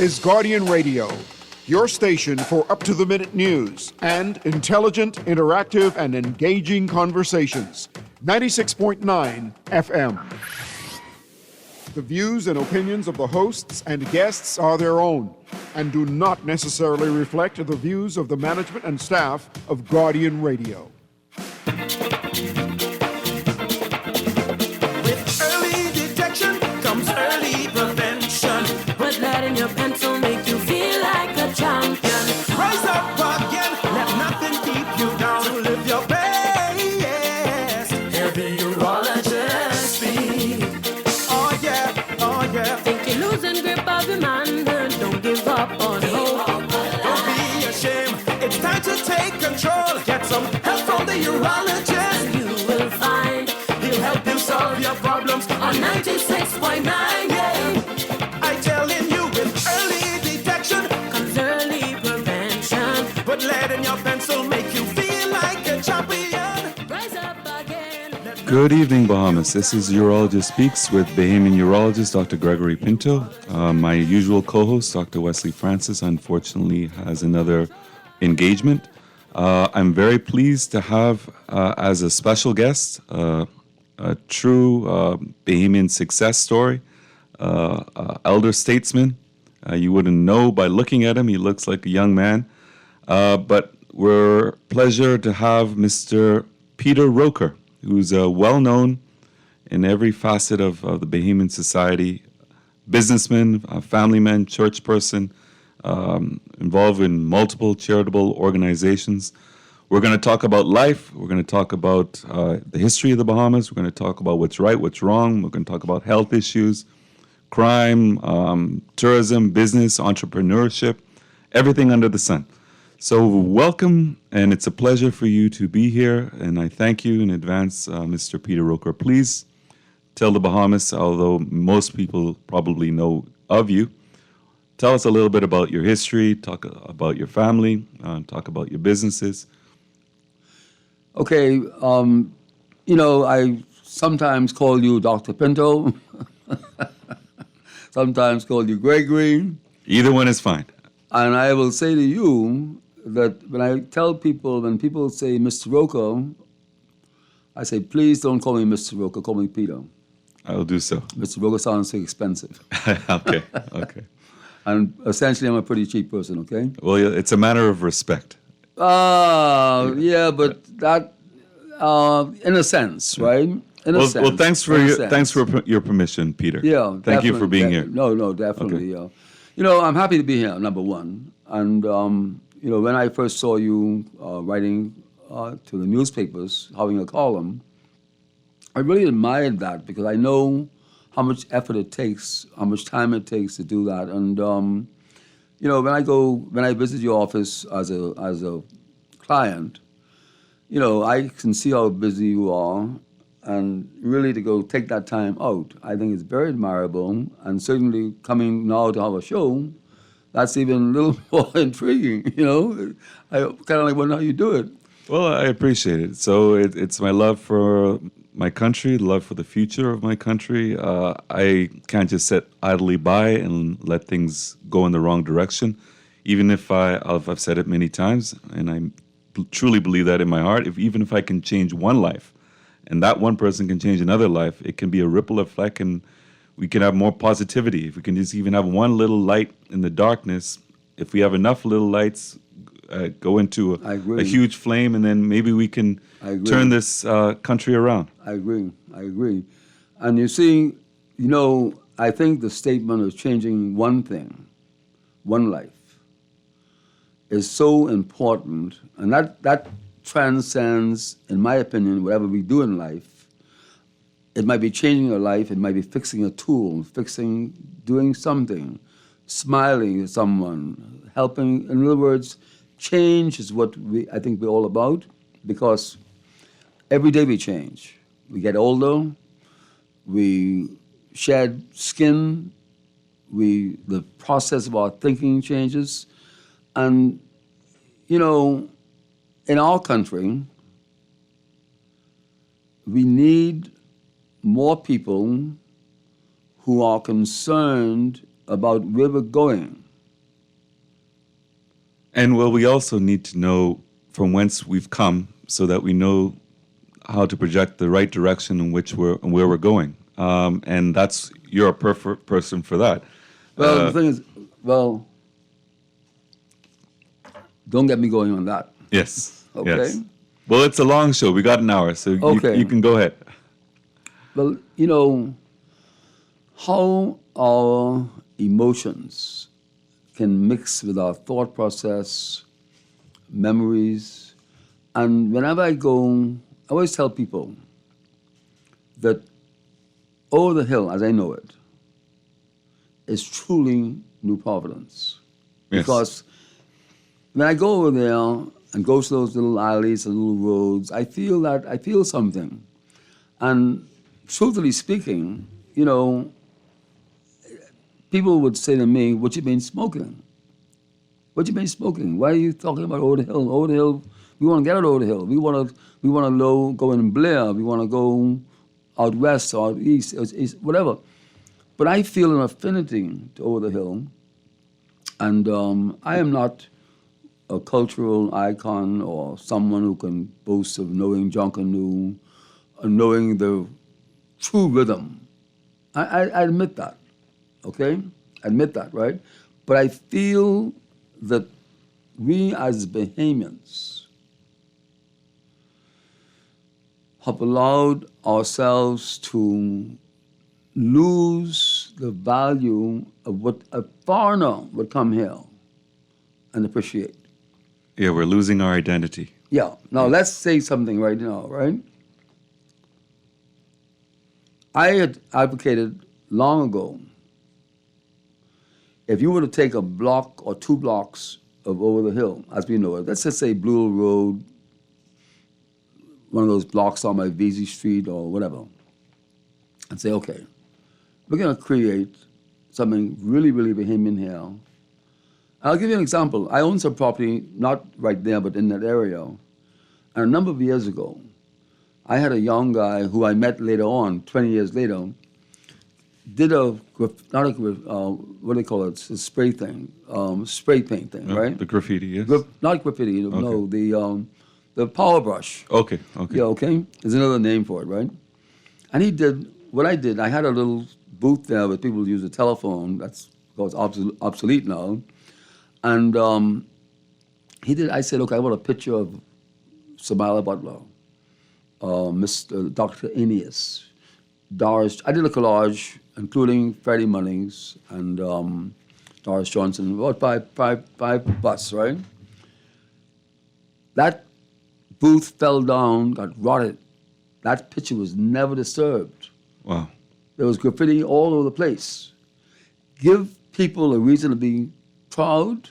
is Guardian Radio, your station for up-to-the-minute news and intelligent, interactive, and engaging conversations. 96.9 FM. The views and opinions of the hosts and guests are their own and do not necessarily reflect the views of the management and staff of Guardian Radio. With early detection comes early prevention. Put lead in your pencil, make you feel like a champion. Rise up again, let nothing keep you down. To live your best. Hear the urologist speak. Oh yeah. Think you're losing grip of your manhood, don't give up on hope. Don't be ashamed, it's time to take control. Get some help from the urologist. You will find He'll help you solve your problems on 96.9, yeah. I telling you, with early detection Comes early prevention. put lead in your pencil, make you feel like a champion. Rise up again. Good evening, Bahamas. This is Urologist Speaks with Bahamian urologist Dr. Greggory Pinto. My usual co-host, Dr. Wesley Francis, unfortunately has another engagement. I'm very pleased to have as a special guest a true Bahamian success story, elder statesman. You wouldn't know by looking at him. He looks like a young man. But we're pleasure to have Mr. Peter Roker, who's well-known in every facet of the Bahamian society, businessman, a family man, church person, involved in multiple charitable organizations. We're going to talk about life. We're going to talk about the history of the Bahamas. We're going to talk about what's right, what's wrong. We're going to talk about health issues, crime, tourism, business, entrepreneurship, everything under the sun. So welcome, and it's a pleasure for you to be here, and I thank you in advance, Mr. Peter Roker. Please tell the Bahamas, although most people probably know of you, tell us a little bit about your history, talk about your family, talk about your businesses. Okay, I sometimes call you Dr. Pinto, sometimes call you Greggory. Either one is fine. And I will say to you that when people say Mr. Roker, I say, please don't call me Mr. Roker, call me Peter. I will do so. Mr. Roker sounds so expensive. Okay. And essentially, I'm a pretty cheap person, okay? Well, it's a matter of respect. Yeah, but that, in a sense, right? In a sense. Well, thanks for your permission, Peter. Yeah, Thank you for being here. No, definitely. Okay. Yeah. I'm happy to be here. Number one, and when I first saw you writing to the newspapers, having a column, I really admired that because I know how much effort it takes, how much time it takes to do that, and when I visit your office as a client, I can see how busy you are, and really to go take that time out, I think it's very admirable, and certainly coming now to have a show, that's even a little more intriguing, I kind of like wonder how you do it. Well, I appreciate it. So it's my love for my country, love for the future of my country. I can't just sit idly by and let things go in the wrong direction, even if I've said it many times, and I truly believe that in my heart. Even if I can change one life, and that one person can change another life, it can be a ripple effect, and we can have more positivity. If we can just even have one little light in the darkness, if we have enough little lights go into a huge flame, and then maybe we can turn this country around. I agree. And you see, I think the statement of changing one thing, one life, is so important, and that transcends, in my opinion, whatever we do in life. It might be changing a life, it might be fixing a tool, doing something, smiling at someone, helping. In other words, change is what I think we're all about, because every day we change. We get older, we shed skin, the process of our thinking changes. And, in our country, we need more people who are concerned about where we're going. And well, we also need to know from whence we've come so that we know how to project the right direction in which and where we're going. And you're a perfect person for that. Well, the thing is, don't get me going on that. Yes. Okay. Yes. Well, it's a long show. We got an hour, so Okay. you can go ahead. Well, how our emotions can mix with our thought process, memories. And whenever I always tell people that over the hill, as I know it, is truly New Providence. Yes. Because when I go over there and go to those little alleys and little roads, I feel something. And truthfully speaking, people would say to me, "What you been smoking? What you been smoking? Why are you talking about over the hill? Over the hill, we want to get out over the hill. We want to go in Blair. We want to go out west or out east, whatever." But I feel an affinity to over the hill, and I am not a cultural icon or someone who can boast of knowing Junkanoo or knowing the true rhythm. I admit that, okay? I admit that, right? But I feel that we as Bahamians have allowed ourselves to lose the value of what a foreigner would come here and appreciate. Yeah, we're losing our identity. Yeah. Now, let's say something right now, right? I had advocated long ago, if you were to take a block or 2 blocks of over the hill, as we know it, let's just say Blue Hill Road, one of those blocks on my Vesey Street or whatever, and say, okay, we're going to create something really, really Bahamian here. I'll give you an example. I own some property, not right there, but in that area. And a number of years ago, I had a young guy who I met later on, 20 years later, did what do they call it? It's a spray thing, spray paint thing, right? The graffiti, yes. Not graffiti, no, the power brush. Okay. Yeah, okay. There's another name for it, right? And he did what I did. I had a little booth there where people use a telephone. That's obsolete now. And I said, look, I want a picture of Samala Butler, Mr. Dr. Aeneas, Doris. I did a collage, including Freddie Munnings and Doris Johnson, about five busts, right? That booth fell down, got rotted. That picture was never disturbed. Wow. There was graffiti all over the place. Give people a reason to be proud,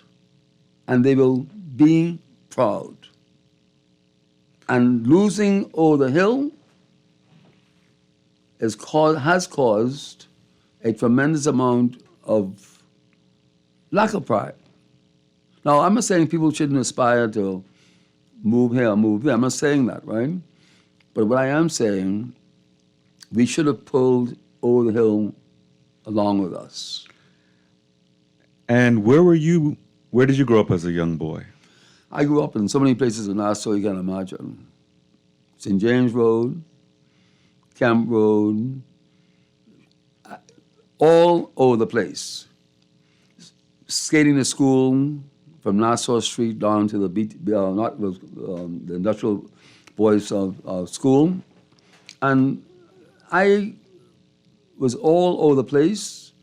and they will be proud. And losing over the hill has caused a tremendous amount of lack of pride. Now, I'm not saying people shouldn't aspire to move here, move there. I'm not saying that, right? But what I am saying, we should have pulled over the hill along with us. And where did you grow up as a young boy? I grew up in so many places in Nassau you can imagine. St. James Road, Camp Road, all over the place. Skating to school from Nassau Street down to the Industrial Boys School. And I was all over the place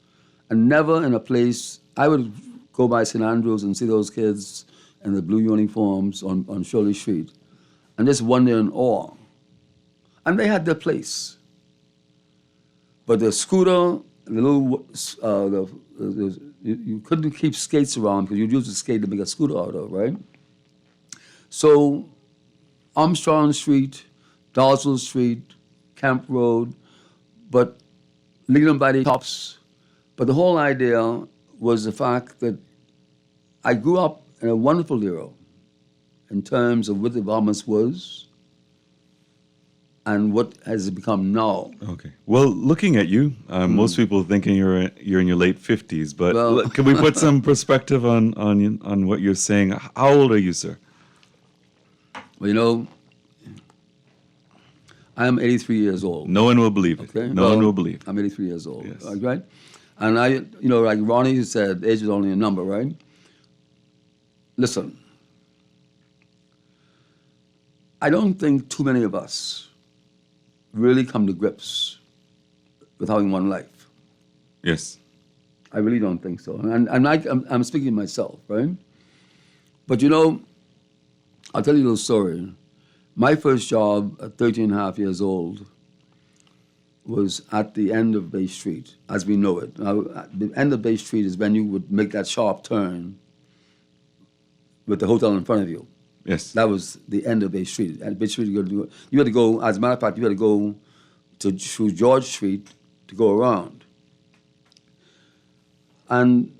and never in a place. I would go by St. Andrews and see those kids in the blue uniforms on Shirley Street and just wonder in awe. And they had their place. But the scooter, you couldn't keep skates around because you'd use a skate to make a scooter out of, right? So Armstrong Street, Dalzell Street, Camp Road, but Leland by the Tops. But the whole idea was the fact that I grew up in a wonderful era in terms of what the Bahamas was. and what has it become now. Okay. Well, looking at you, most people thinking you're in your late 50s, but Well- can we put some perspective on what you're saying? How old are you, sir? Well, you know, I'm 83 years old. No one will believe it. Okay? No one will believe. I'm 83 years old. Yes. Right? And like Ronnie said, age is only a number, right? Listen, I don't think too many of us really come to grips with having one life. Yes. I really don't think so. And I'm speaking myself, right? But I'll tell you a little story. My first job at 13 and a half years old was at the end of Bay Street, as we know it. Now, at the end of Bay Street is when you would make that sharp turn with the hotel in front of you. Yes. That was the end of Bay Street. At Bay Street, you had to go, as a matter of fact, you had to go through George Street to go around. And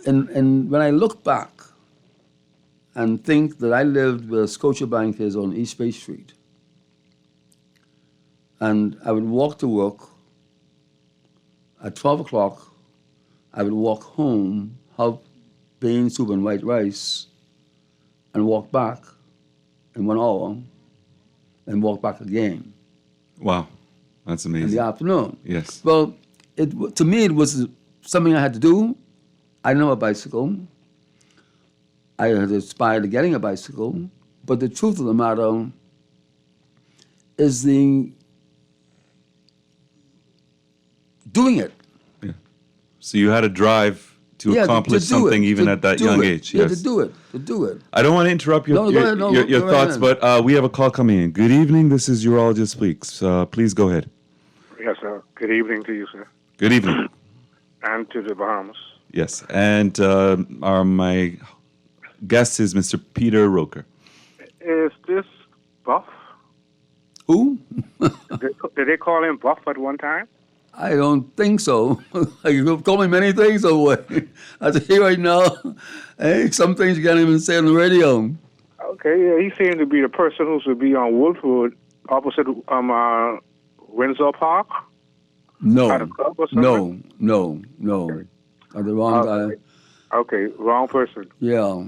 when I look back and think that I lived where Scotiabank is on East Bay Street, and I would walk to work at 12 o'clock, I would walk home, have bean soup and white rice, and walk back in 1 hour, and walk back again Wow. That's in amazing. the afternoon. Yes. Well, to me, it was something I had to do. I didn't have a bicycle. I had aspired to getting a bicycle. But the truth of the matter is the doing it. Yeah. So you had to drive to Yeah, accomplish do something it, even to at that do young it. age. Yeah, Yes. to do it. I don't want to interrupt No, go ahead, no, your go right thoughts, ahead. but we have a call coming in. Good evening. This is Urologist Speaks. Please go ahead. Yes, sir. Good evening to you, sir, Good evening. and to the Bahamas. Yes. And my guest is Mr. Peter Roker. Is this Buff? Who? Did they call him Buff at one time? I don't think so. You call me many things or what? I tell you right now, hey, some things you can't even say on the radio. Okay, yeah, he seemed to be the person who should be on Woodford, opposite Windsor Park. No, At a club or something? no. Are the wrong guy. Okay, wrong person. Yeah,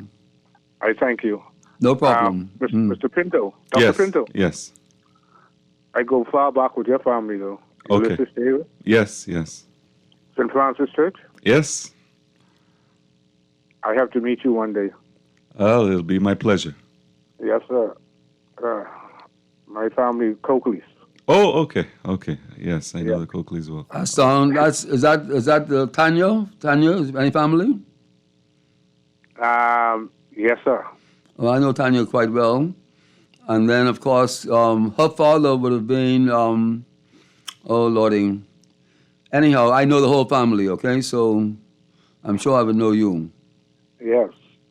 I thank you. no problem. Mr. Pinto, Dr. Yes. Pinto. Yes. I go far back with your family, though. Okay. Ulysses Davis, Yes. Yes. St. Francis Church. Yes. I have to meet you one day. Oh, it'll be my pleasure. Yes, sir. My family, Coakley's. Oh, okay. Okay. Yes, I know the Coakleys well. Is that Tanya? Tanya, is any family? Yes, sir. Well, I know Tanya quite well. And then, of course, her father would have been, oh, Lordy. Anyhow, I know the whole family, okay? So I'm sure I would know you. Yes.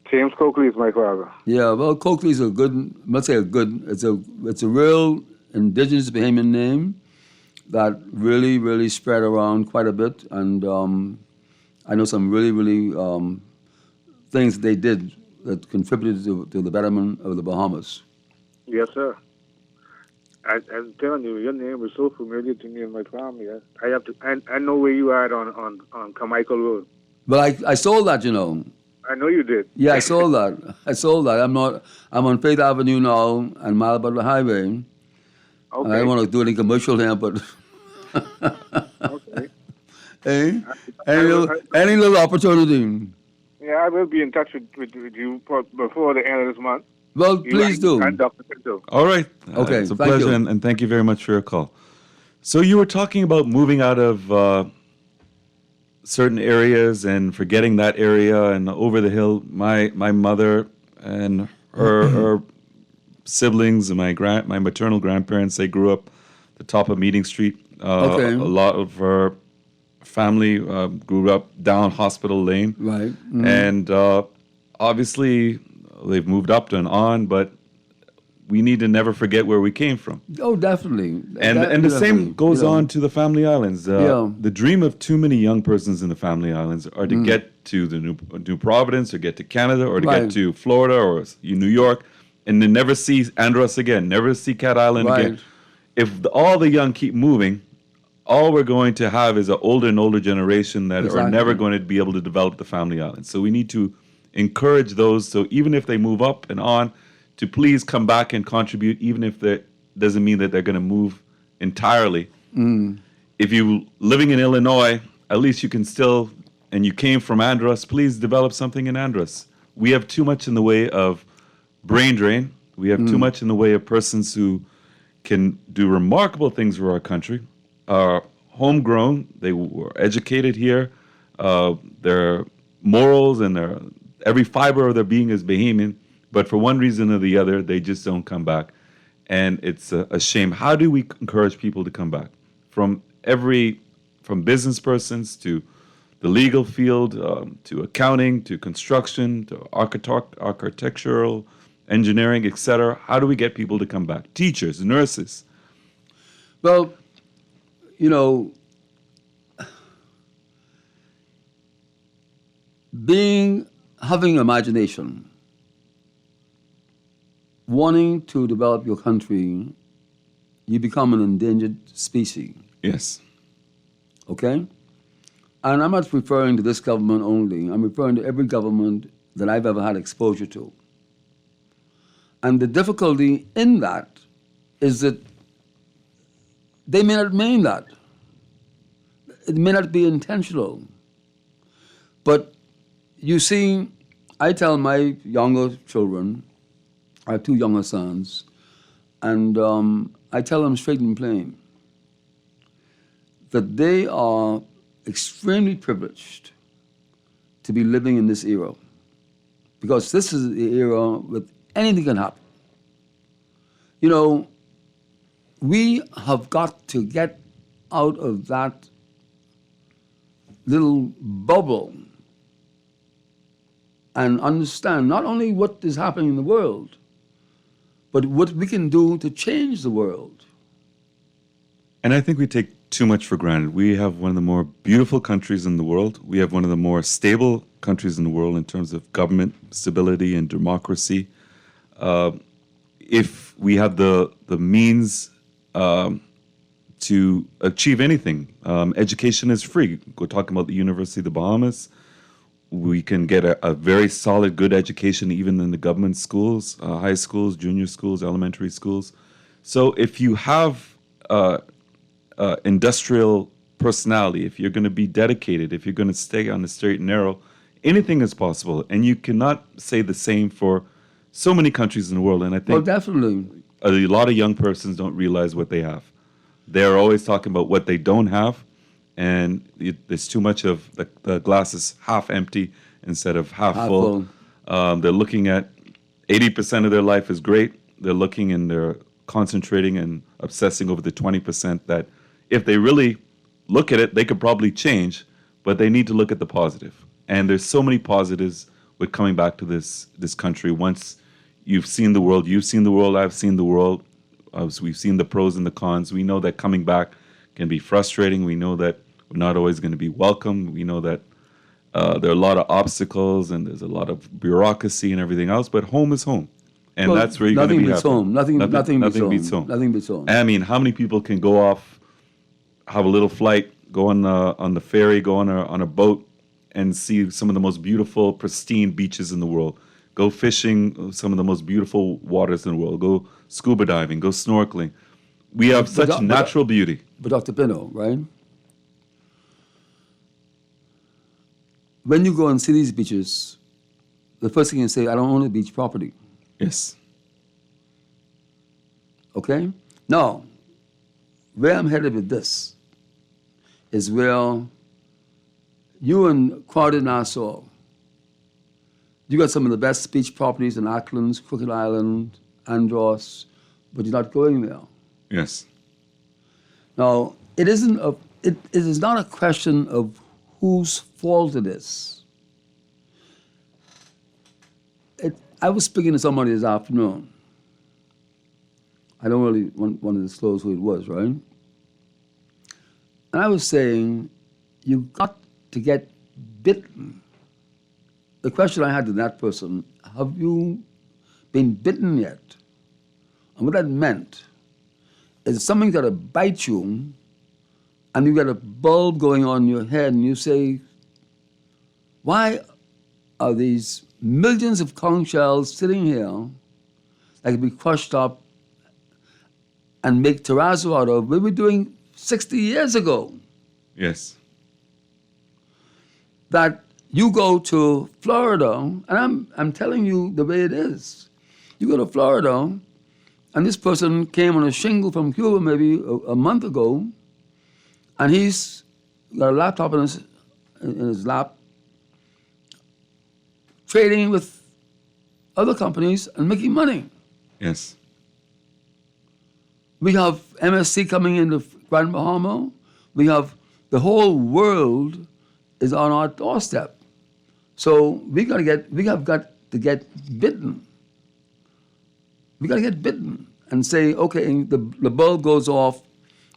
James Coakley is my father. Yeah, well, Coakley's a good, let's say it's a real indigenous Bahamian name that really, really spread around quite a bit. And I know some really things they did that contributed to the betterment of the Bahamas. Yes, sir. I'm telling you, your name is so familiar to me and my family. I have to. I know where you are on Carmichael Road. But I sold that, you know. I know you did. Yeah, I sold that. I'm on Faith Avenue now and Malabar Highway. Okay. I don't want to do any commercial here, but Okay. any little opportunity. Yeah, I will be in touch with you before the end of this month. Well, You please do. And Dr. Pinto. All right. Okay, It's a thank pleasure, you. and thank you very much for your call. So you were talking about moving out of certain areas and forgetting that area and over the hill. My mother and her siblings and my maternal grandparents, they grew up the top of Meeting Street. Okay. A lot of her family grew up down Hospital Lane. Right. And obviously they've moved up and on, but we need to never forget where we came from. Oh, definitely. And the same goes You know. on to the Family Islands. Yeah. The dream of too many young persons in the Family Islands are to get to the New Providence or get to Canada or to Right. get to Florida or New York and then never see Andros again, never see Cat Island Right. again. if all the young keep moving, all we're going to have is an older and older generation that are Exactly. never going to be able to develop the family island. So we need to encourage those. So even if they move up and on, to please come back and contribute, even if that doesn't mean that they're going to move entirely. If you living in Illinois, at least you can still, and you came from Andros, please develop something in Andros. We have too much in the way of brain drain. We have too much in the way of persons who can do remarkable things for our country, are homegrown, they were educated here, their morals and their every fiber of their being is Bahamian, but for one reason or the other, they just don't come back. And it's a shame. How do we encourage people to come back? From business persons to the legal field, to accounting, to construction, to architectural, engineering, etc. How do we get people to come back? Teachers, nurses. Well, you know, having imagination, wanting to develop your country, you become an endangered species, Yes. okay? And I'm not referring to this government only. I'm referring to every government that I've ever had exposure to. And the difficulty in that is that they may not mean that. It may not be intentional. But you see, I tell my younger children, I have two younger sons, and I tell them straight and plain that they are extremely privileged to be living in this era, because this is the era where anything can happen. You know, we have got to get out of that little bubble and understand not only what is happening in the world, but what we can do to change the world. And I think we take too much for granted. We have one of the more beautiful countries in the world. We have one of the more stable countries in the world in terms of government stability and democracy. If we have the means to achieve anything, education is free. Go talk about the University of the Bahamas. We can get a very solid, good education even in the government schools, high schools, junior schools, elementary schools. So if you have industrial personality, if you're going to be dedicated, if you're going to stay on the straight and narrow, anything is possible. And you cannot say the same for so many countries in the world. And I Well, think definitely. a lot of young persons don't realize what they have. They're always talking about what they don't have. And there's too much of the glass is half empty instead of half full. They're looking at 80% of their life is great. They're looking and they're concentrating and obsessing over the 20% that if they really look at it, they could probably change, but they need to look at the positive. And there's so many positives with coming back to this country. Once you've seen the world, I've seen the world. We've seen the pros and the cons. We know that coming back can be frustrating. We know that we're not always going to be welcome. We know that there are a lot of obstacles and there's a lot of bureaucracy and everything else, but home is home. And Well, that's where you're going to be happy. Nothing beats home. Nothing beats home. I mean, how many people can go off, have a little flight, go on the ferry, go on a boat, and see some of the most beautiful, pristine beaches in the world? Go fishing, some of the most beautiful waters in the world. Go scuba diving, go snorkeling. We have such natural beauty. But Dr. Pinto, right? When you go and see these beaches, the first thing you say, I don't own a beach property. Yes. Okay? Now, where I'm headed with this is where you in crowded Nassau, you got some of the best beach properties in Acklands, Crooked Island, Andros, but you're not going there. Yes. Now, it is not a question of whose fault it is. I was speaking to somebody this afternoon. I don't really want to disclose who it was, right? And I was saying, you got to get bitten. The question I had to that person, have you been bitten yet? And what that meant is something that'll bite you, and you got a bulb going on in your head, and you say, why are these millions of conch shells sitting here that can be crushed up and make terrazzo out of? We were doing 60 years ago. Yes. That you go to Florida, and I'm telling you the way it is. You go to Florida, and this person came on a shingle from Cuba maybe a month ago, and he's got a laptop in his lap, trading with other companies and making money. Yes. We have MSC coming into Grand Bahama. We have the whole world is on our doorstep. So we have got to get bitten. We got to get bitten and say, okay, the bulb goes off,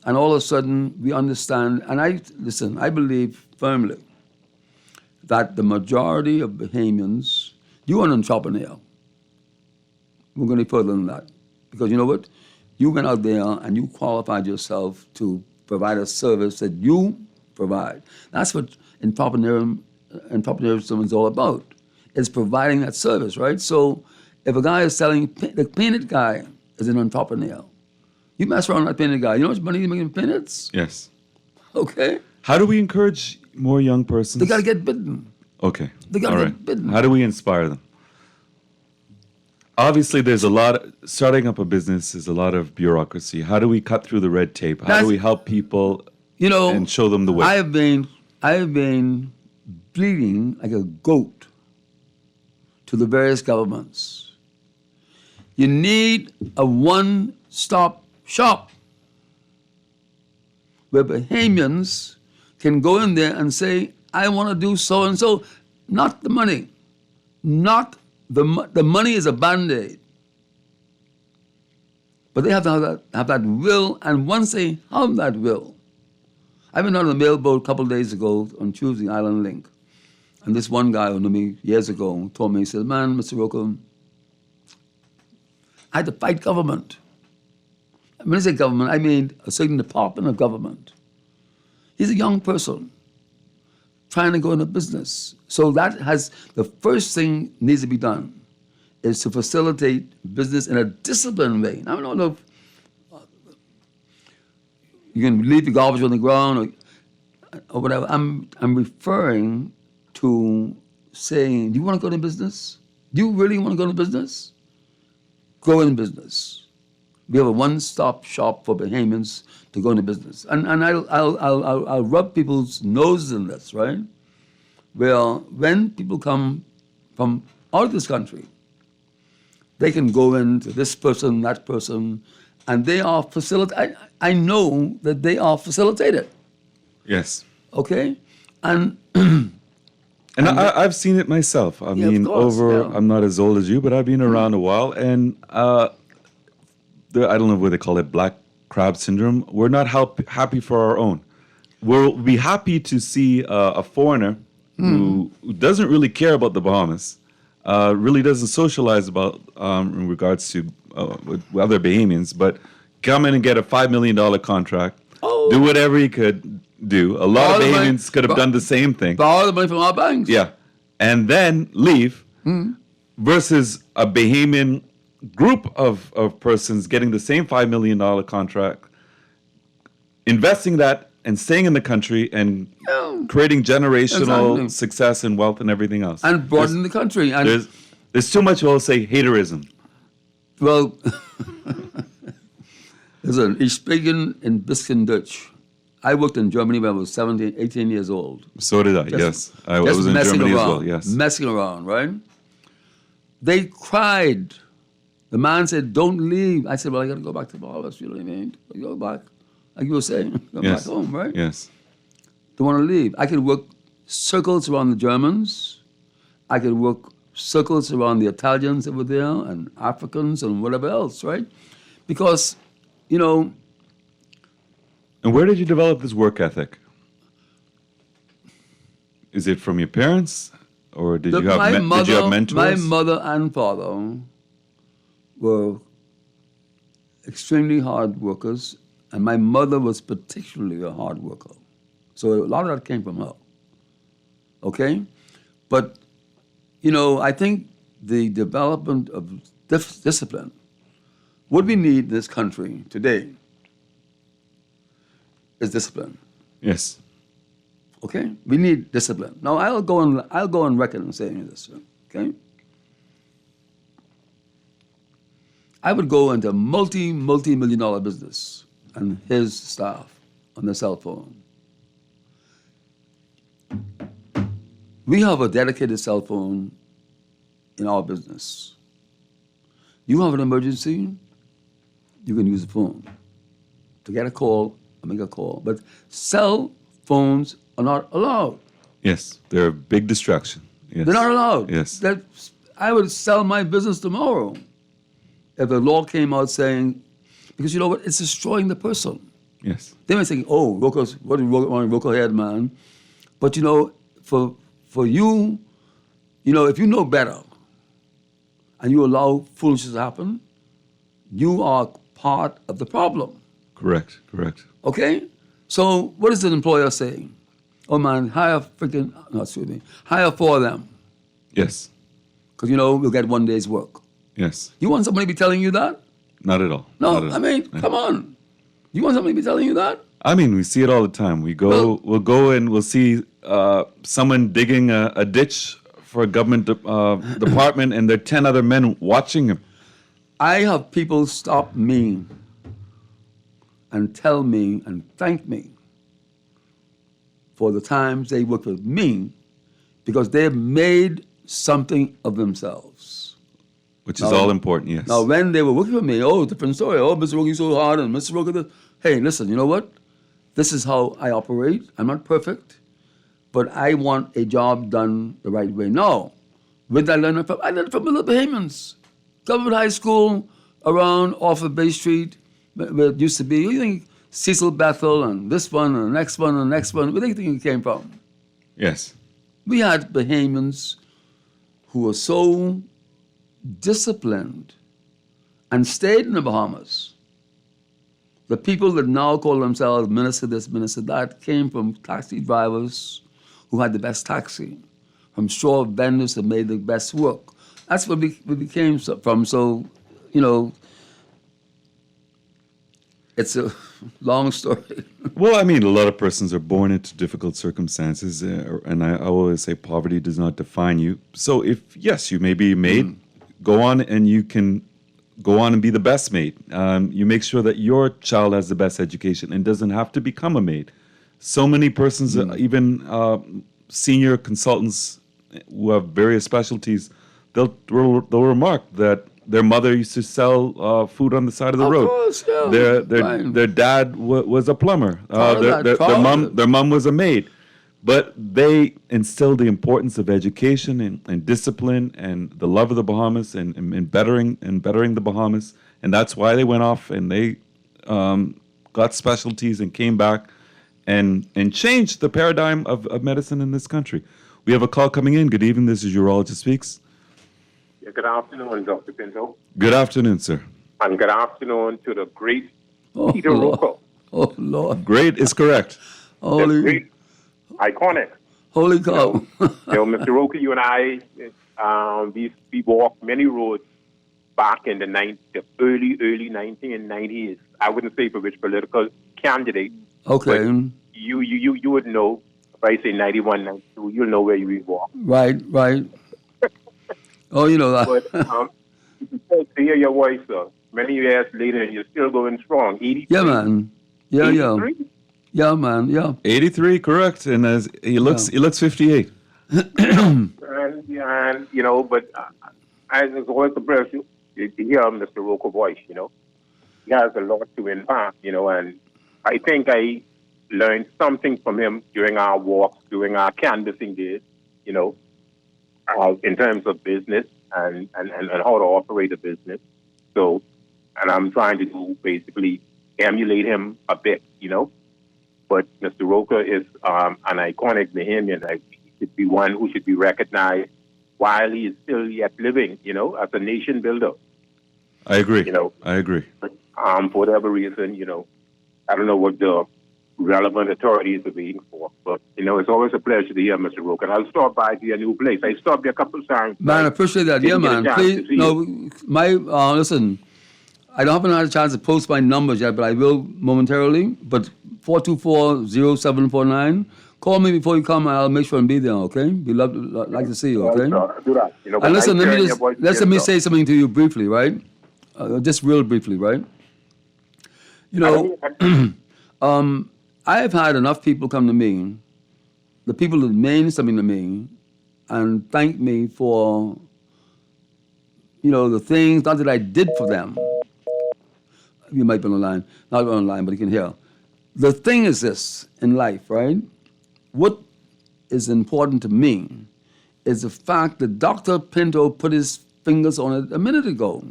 and all of a sudden we understand. And I believe firmly that the majority of Bahamians, you are an entrepreneur. We're going to be further than that. Because you know what? You went out there and you qualified yourself to provide a service that you provide. That's what entrepreneurship is all about. It's providing that service, right? So if a guy is selling, the painted guy is an entrepreneur. You mess around with that painted guy. You know how much money you make in painteds? Yes. Okay. How do we encourage more young persons? They got to get bitten. Okay. They got to All get right. bitten. How do we inspire them? Obviously, there's starting up a business is a lot of bureaucracy. How do we cut through the red tape? How do we help people and show them the way? I have been bleeding like a goat to the various governments. You need a one-stop shop where Bahamians can go in there and say, I want to do so and so. Not the money. Not the money is a Band-Aid. But they have to have that will, and once they have that will. I've been on the mailboat a couple of days ago on Tuesday, Island Link. And this one guy who knew me years ago told me, he said, man, Mr. Rocco, I had to fight government. When I say government, I mean a certain department of government. He's a young person trying to go into business. So the first thing needs to be done is to facilitate business in a disciplined way. Now, I don't know if you can leave the garbage on the ground or whatever. I'm referring to saying, do you want to go into business? Do you really want to go into business? Go in business. We have a one-stop shop for Bahamians to go into business. And I'll rub people's noses in this, right? Well, when people come from out of this country, they can go into this person, that person, and they are facilitated. I know that they are facilitated. Yes. Okay? And I've seen it myself. I mean, of course, I'm not as old as you, but I've been around a while, and I don't know what they call it, black crab syndrome. We're not happy for our own. We'll be happy to see a foreigner who doesn't really care about the Bahamas, really doesn't socialize about in regards to with other Bahamians, but come in and get a $5 million contract, do whatever he could do. A lot of Bahamians could have done the same thing. Borrow the money from our banks. Yeah. And then leave versus a Bahamian group of persons getting the same $5 million contract, investing that and staying in the country and creating generational success and wealth and everything else. And broaden the country. And there's too much, I'll say, haterism. Well, listen, ich spreche ein bisschen Dutch. I worked in Germany when I was 18 years old. So did I, yes. I was in Germany as well, yes. Messing around, right? They cried. The man said, don't leave. I said, well, I got to go back to Bahamas, you know what I mean? Go back, like you were saying, go back home, right? Yes. Don't want to leave. I could work circles around the Germans. I could work circles around the Italians that were there and Africans and whatever else, right? Because, you know... And where did you develop this work ethic? Is it from your parents? Or did you have mentors? My mother and father were extremely hard workers, and my mother was particularly a hard worker. So a lot of that came from her. Okay? But, I think the development of discipline, what we need in this country today is discipline. Yes. Okay? We need discipline. Now I'll go on record in saying this, okay? I would go into multi-million dollar business and his staff on the cell phone. We have a dedicated cell phone in our business. You have an emergency, you can use the phone to get a call or make a call. But cell phones are not allowed. Yes, they're a big distraction. Yes. They're not allowed. Yes. I would sell my business tomorrow if the law came out saying, because you know what, it's destroying the person. Yes. They might think, oh, what is Roker head, man? But for you, if you know better and you allow foolishness to happen, you are part of the problem. Correct. Okay? So what is the employer saying? Oh man, hire for them. Yes. Because we'll get one day's work. Yes. You want somebody to be telling you that? Not at all. No, Not at all. Come on. You want somebody to be telling you that? I mean, we see it all the time. We'll go and we'll see someone digging a ditch for a government department, and there are 10 other men watching him. I have people stop me and tell me and thank me for the times they worked with me because they've made something of themselves. Which is all important, yes. Now, when they were working with me, different story. Oh, Mr. Roker, so hard, and Mr. Roker, hey, listen, you know what? This is how I operate. I'm not perfect, but I want a job done the right way. Now, where did I learn it from? I learned it from the little Bahamians. Government high school around off of Bay Street, where it used to be. You think Cecil Bethel and this one and the next one and the next one. Where do you think it came from? Yes. We had Bahamians who were so disciplined and stayed in the Bahamas. The people that now call themselves minister this, minister that, came from taxi drivers who had the best taxi, from straw vendors that made the best work. That's where we came from. So, it's a long story. Well, I mean, a lot of persons are born into difficult circumstances, and I always say poverty does not define you. So yes, you may be a maid, go on and you can go on and be the best maid. You make sure that your child has the best education and doesn't have to become a maid. So many persons, even senior consultants who have various specialties, they'll remark that their mother used to sell food on the side of the road. Course, yeah. Their dad was a plumber. Their mom was a maid. But they instilled the importance of education and discipline and the love of the Bahamas and bettering the Bahamas. And that's why they went off and they got specialties and came back and changed the paradigm of medicine in this country. We have a call coming in. Good evening. This is Urologist Speaks. Yeah, good afternoon, Dr. Pinto. Good afternoon, sir. And good afternoon to the great Oh, Peter Lord. Roker. Oh, Lord. Great is correct. The great, iconic. Holy cow. Mr. Roker, you and I, we walked many roads back in the early 1990s. I wouldn't say for which political candidate. Okay. But you would know. If I say 91, 92, you'll know where you walk. Right. Oh, you know that. But you can hear your voice, sir. Many years later, and you're still going strong. 83. Yeah, man. Yeah. 83? Yeah, man. Yeah. 83, correct. And as he looks 58. and but I was always impressed to hear Mr. Roker's voice, He has a lot to impact, and I think I learned something from him during our walks, during our canvassing days, in terms of business and how to operate a business. So, and I'm trying to basically emulate him a bit, But Mr. Roker is an iconic Bahamian. He should be one who should be recognized while he is still yet living, as a nation builder. I agree. You know, I agree. for whatever reason, I don't know what the relevant authorities are being for, but it's always a pleasure to hear Mr. Rook, and I'll stop by to your new place. I stopped there a couple of times. Man, I appreciate that. Yeah, didn't get a man. chance Please, to see no, you. listen, I haven't had a chance to post my numbers yet, but I will momentarily. But 424-0749, call me before you come, and I'll make sure and be there, okay? We'd like to see you, okay? I'll do that. But And listen, nice hearing your voice let again, me sir. say something to you briefly, right? Just real briefly, right? I have had enough people come to me, the people that mean something to me, and thank me for, the things, not that I did for them. You might be on the line, not on the line, but you can hear. The thing is this in life, right? What is important to me is the fact that Dr. Pinto put his fingers on it a minute ago.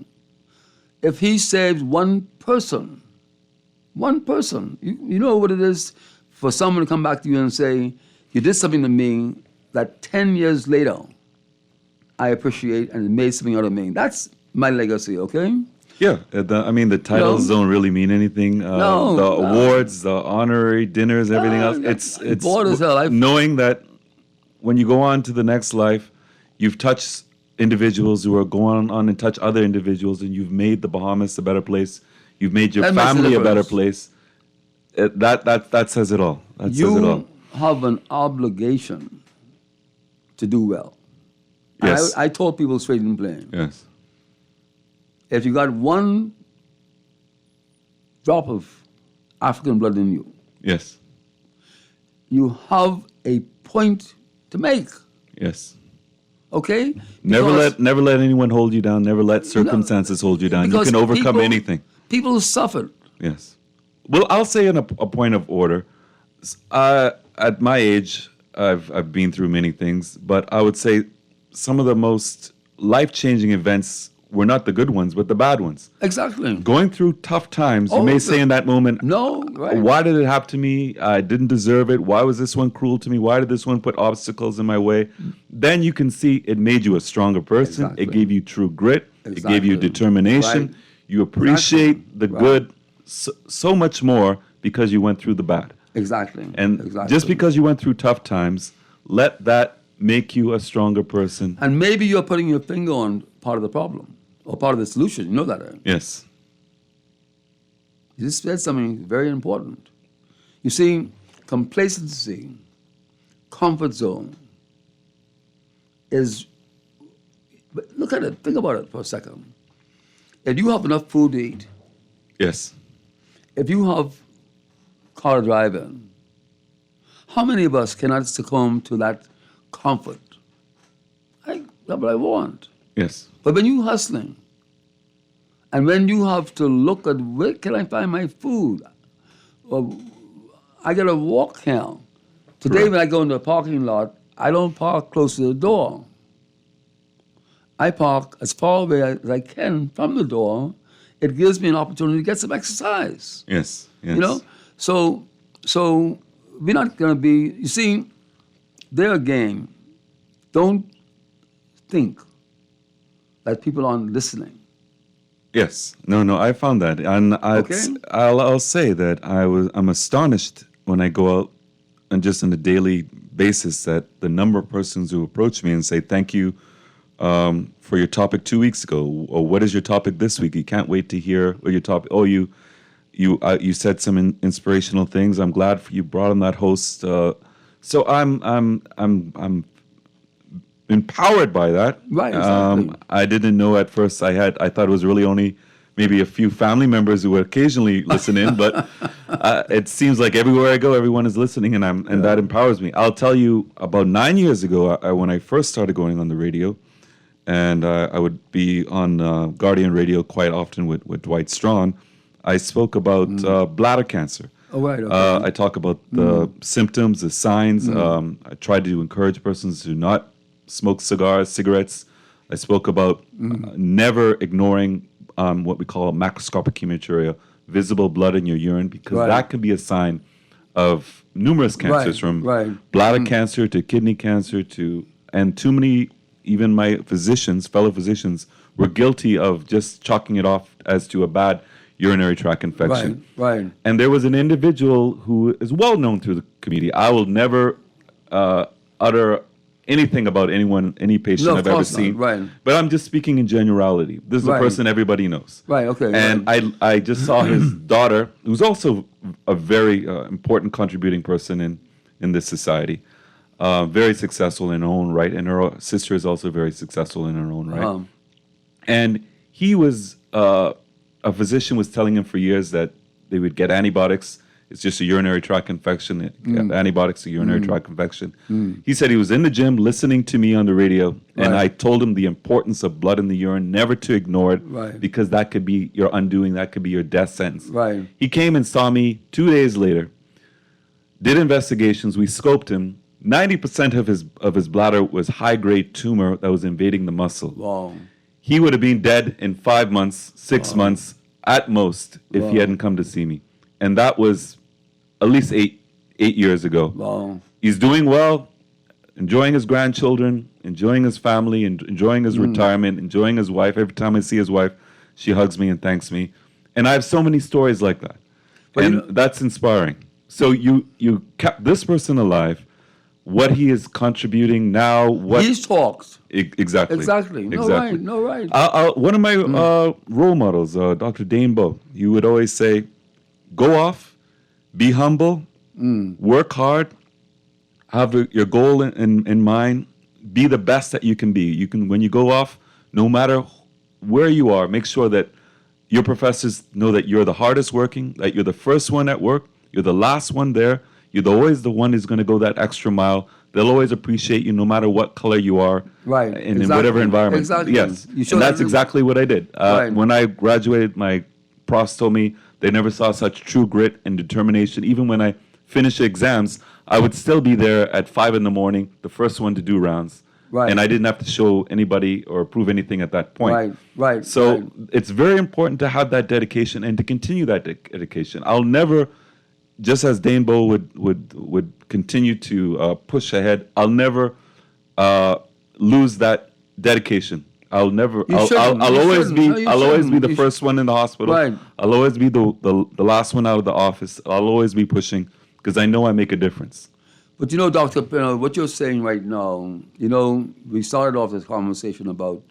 If he saves one person, you know what it is for someone to come back to you and say, you did something to me that 10 years later I appreciate and it made something out of me. That's my legacy, okay? Yeah, the titles don't really mean anything. The awards, the honorary dinners, everything else. It's bored as hell. Knowing that when you go on to the next life, you've touched individuals who are going on and touch other individuals, and you've made the Bahamas a better place. You've made your That makes a family a better difference. place. That says it all. That says it all. You have an obligation to do well. Yes. I told people straight and plain. Yes. If you got one drop of African blood in you, Yes. you have a point to make. Yes. Okay? Never Because- let anyone hold you down. Never let circumstances hold you down. You because can overcome people- anything. People suffered. Yes. Well, I'll say in a point of order. At my age, I've been through many things, but I would say some of the most life-changing events were not the good ones, but the bad ones. Exactly. Going through tough times, you Oh, may the- say in that moment, No, right. why did it happen to me? I didn't deserve it. Why was this one cruel to me? Why did this one put obstacles in my way? Then you can see it made you a stronger person. Exactly. It gave you true grit. It gave you Exactly. determination. Right. You appreciate the Right. good so much more because you went through the bad. Exactly. And exactly. just because you went through tough times, let that make you a stronger person. And maybe you're putting your finger on part of the problem or part of the solution. You know that, right? Yes. You just said something very important. You see, complacency, comfort zone is, but look at it, think about it for a second. If you have enough food to eat, Yes. if you have car driving, how many of us cannot succumb to that comfort? That's what I want. Yes. But when you hustling, and when you have to look at where can I find my food, or I gotta walk here. Today Correct. when I go into a parking lot, I don't park close to the door. I park as far away as I can from the door. It gives me an opportunity to get some exercise. Yes. Yes. You know? So we're not gonna be, you see, there again, don't think that people aren't listening. Yes. No, I found that. And I'll say that I'm astonished when I go out and just on a daily basis that the number of persons who approach me and say, thank you for your topic 2 weeks ago, or what is your topic this week? You can't wait to hear what your topic. Oh, you said some inspirational things. I'm glad you brought on that host. So I'm empowered by that. Right, exactly. I didn't know at first. I thought it was really only maybe a few family members who would occasionally listen in, but it seems like everywhere I go, everyone is listening, and that empowers me. I'll tell you, about 9 years ago, when I first started going on the radio, and I would be on Guardian Radio quite often with Dwight Strawn, I spoke about bladder cancer. Oh, right, okay. I talk about the symptoms, the signs. I tried to encourage persons to not smoke cigarettes. I spoke about never ignoring what we call macroscopic hematuria, visible blood in your urine, because Right. that can be a sign of numerous cancers, from right. bladder cancer to kidney cancer and too many even my fellow physicians, were guilty of just chalking it off as to a bad urinary tract infection. Right. And there was an individual who is well known through the community. I will never utter anything about any patient No, of I've ever course not. seen. Right. But I'm just speaking in generality. This is a Right. person everybody knows. Right, okay, And I just saw his daughter, who's also a very important contributing person in this society, very successful in her own right, and her sister is also very successful in her own right. And he was, a physician was telling him for years that they would get antibiotics. It's just a urinary tract infection. Antibiotics to urinary tract infection. He said he was in the gym listening to me on the radio, and I told him the importance of blood in the urine, never to ignore it, Right. because that could be your undoing, that could be your death sentence. Right. He came and saw me 2 days later, did investigations, we scoped him. 90% of his bladder was high-grade tumor that was invading the muscle. Wow. He would have been dead in 5 months, 6 months at most if he hadn't come to see me. And that was at least eight years ago. Wow. He's doing well, enjoying his grandchildren, enjoying his family, enjoying his retirement, enjoying his wife. Every time I see his wife, she hugs me and thanks me. And I have so many stories like that. But and that's inspiring. So you kept this person alive, what he is contributing now, what... He talks. Exactly. Exactly. No, right. No, right. One of my role models, Dr. Dane Bowe, he would always say, go off, be humble, work hard, have your goal in mind, be the best that you can be. You can, when you go off, no matter where you are, make sure that your professors know that you're the hardest working, that you're the first one at work, you're the last one there, you're always the one who's going to go that extra mile. They'll always appreciate you no matter what color you are, Right, in exactly, whatever environment. exactly. Yes, You show and that's that- exactly what I did. Right. When I graduated, my profs told me they never saw such true grit and determination. Even when I finished the exams, I would still be there at 5 a.m, the first one to do rounds. Right. And I didn't have to show anybody or prove anything at that point. Right. So right. it's very important to have that dedication and to continue that dedication. I'll never, just as Dane Bowe would continue to push ahead, I'll never lose that dedication. I'll never. I'll always be. No, you I'll always be shouldn't. the You first one in the hospital. Right. I'll always be the last one out of the office. I'll always be pushing because I know I make a difference. But you know, Dr. Pinto, what you're saying right now, you know, we started off this conversation about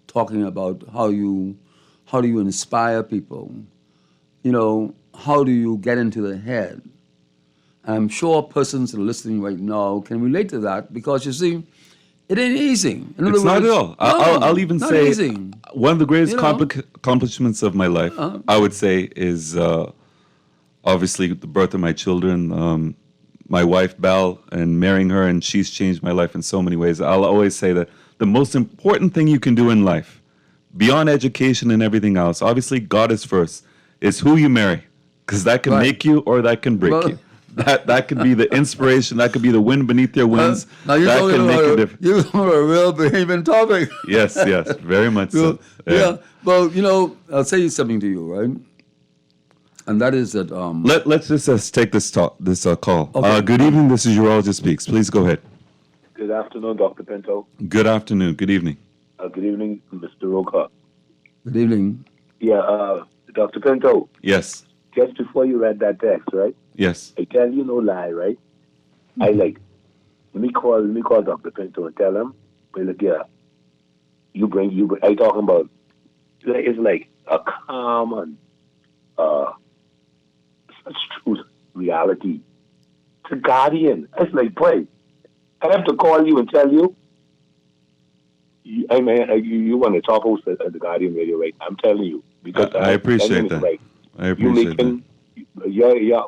talking about how do you inspire people? You know, how do you get into their head? I'm sure persons that are listening right now can relate to that because you see, it ain't easy. In other It's not words, at all. I'll even not say easy. one of the greatest You know? accomplishments of my life, I would say, is obviously the birth of my children. My wife, Belle, and marrying her, and she's changed my life in so many ways. I'll always say that the most important thing you can do in life, beyond education and everything else, obviously God is first, is who you marry. Because that can Right. make you or that can break Well- you. That could be the inspiration, that could be the wind beneath your wings. Now you're that talking can make a difference. you're talking about a real behaving topic. Yes, very much so. Yeah. Well, you know, I'll say something to you, right? And that is that. Let's just take this call. Okay. Good evening. This is Urologist Speaks. Please go ahead. Good afternoon, Dr. Pinto. Good afternoon. Good evening. Good evening, Mr. Roca. Good evening. Yeah, Dr. Pinto, Yes. just before you read that text, right? Yes. I tell you no lie, right? I let me call Dr. Pinto and tell him, well, look here, I talking about, it's like a common, such truth, reality. It's a guardian. It's like, boy, I have to call you and tell you, you want to top host at the Guardian Radio, right? I'm telling you. Because I appreciate that. Right. I appreciate that. Yeah.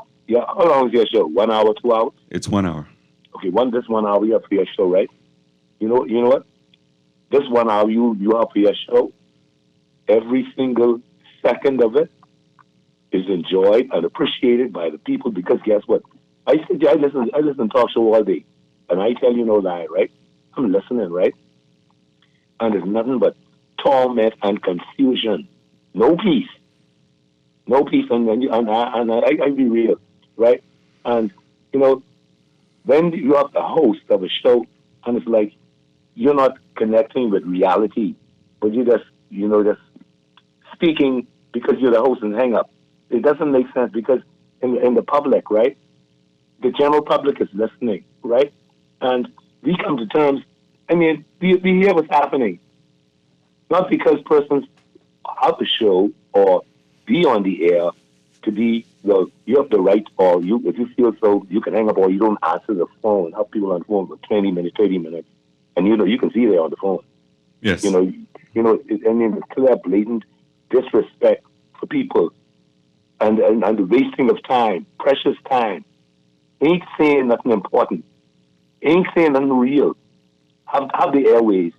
How long is your show? 1 hour, 2 hours? It's 1 hour. Okay, this 1 hour you have for your show, right? You know what? This 1 hour you have for your show. Every single second of it is enjoyed and appreciated by the people because guess what? I listen to talk show all day, and I tell you no lie, right? I'm listening, right? And there's nothing but torment and confusion. No peace, and I be real, right? And you know, when you have the host of a show, and it's like you're not connecting with reality, but you're just speaking because you're the host and hang up. It doesn't make sense because in the public, right? The general public is listening, right? And we come to terms. I mean, we hear what's happening, not because persons have the show or be on the air to be. Well, you have the right, or if you feel so, you can hang up, or you don't answer the phone. Have people on the phone for 20 minutes, 30 minutes, and you can see they're on the phone. Yes. I mean, it's clear, blatant disrespect for people, and the wasting of time, precious time. Ain't saying nothing important. Ain't saying nothing real. Have the airways,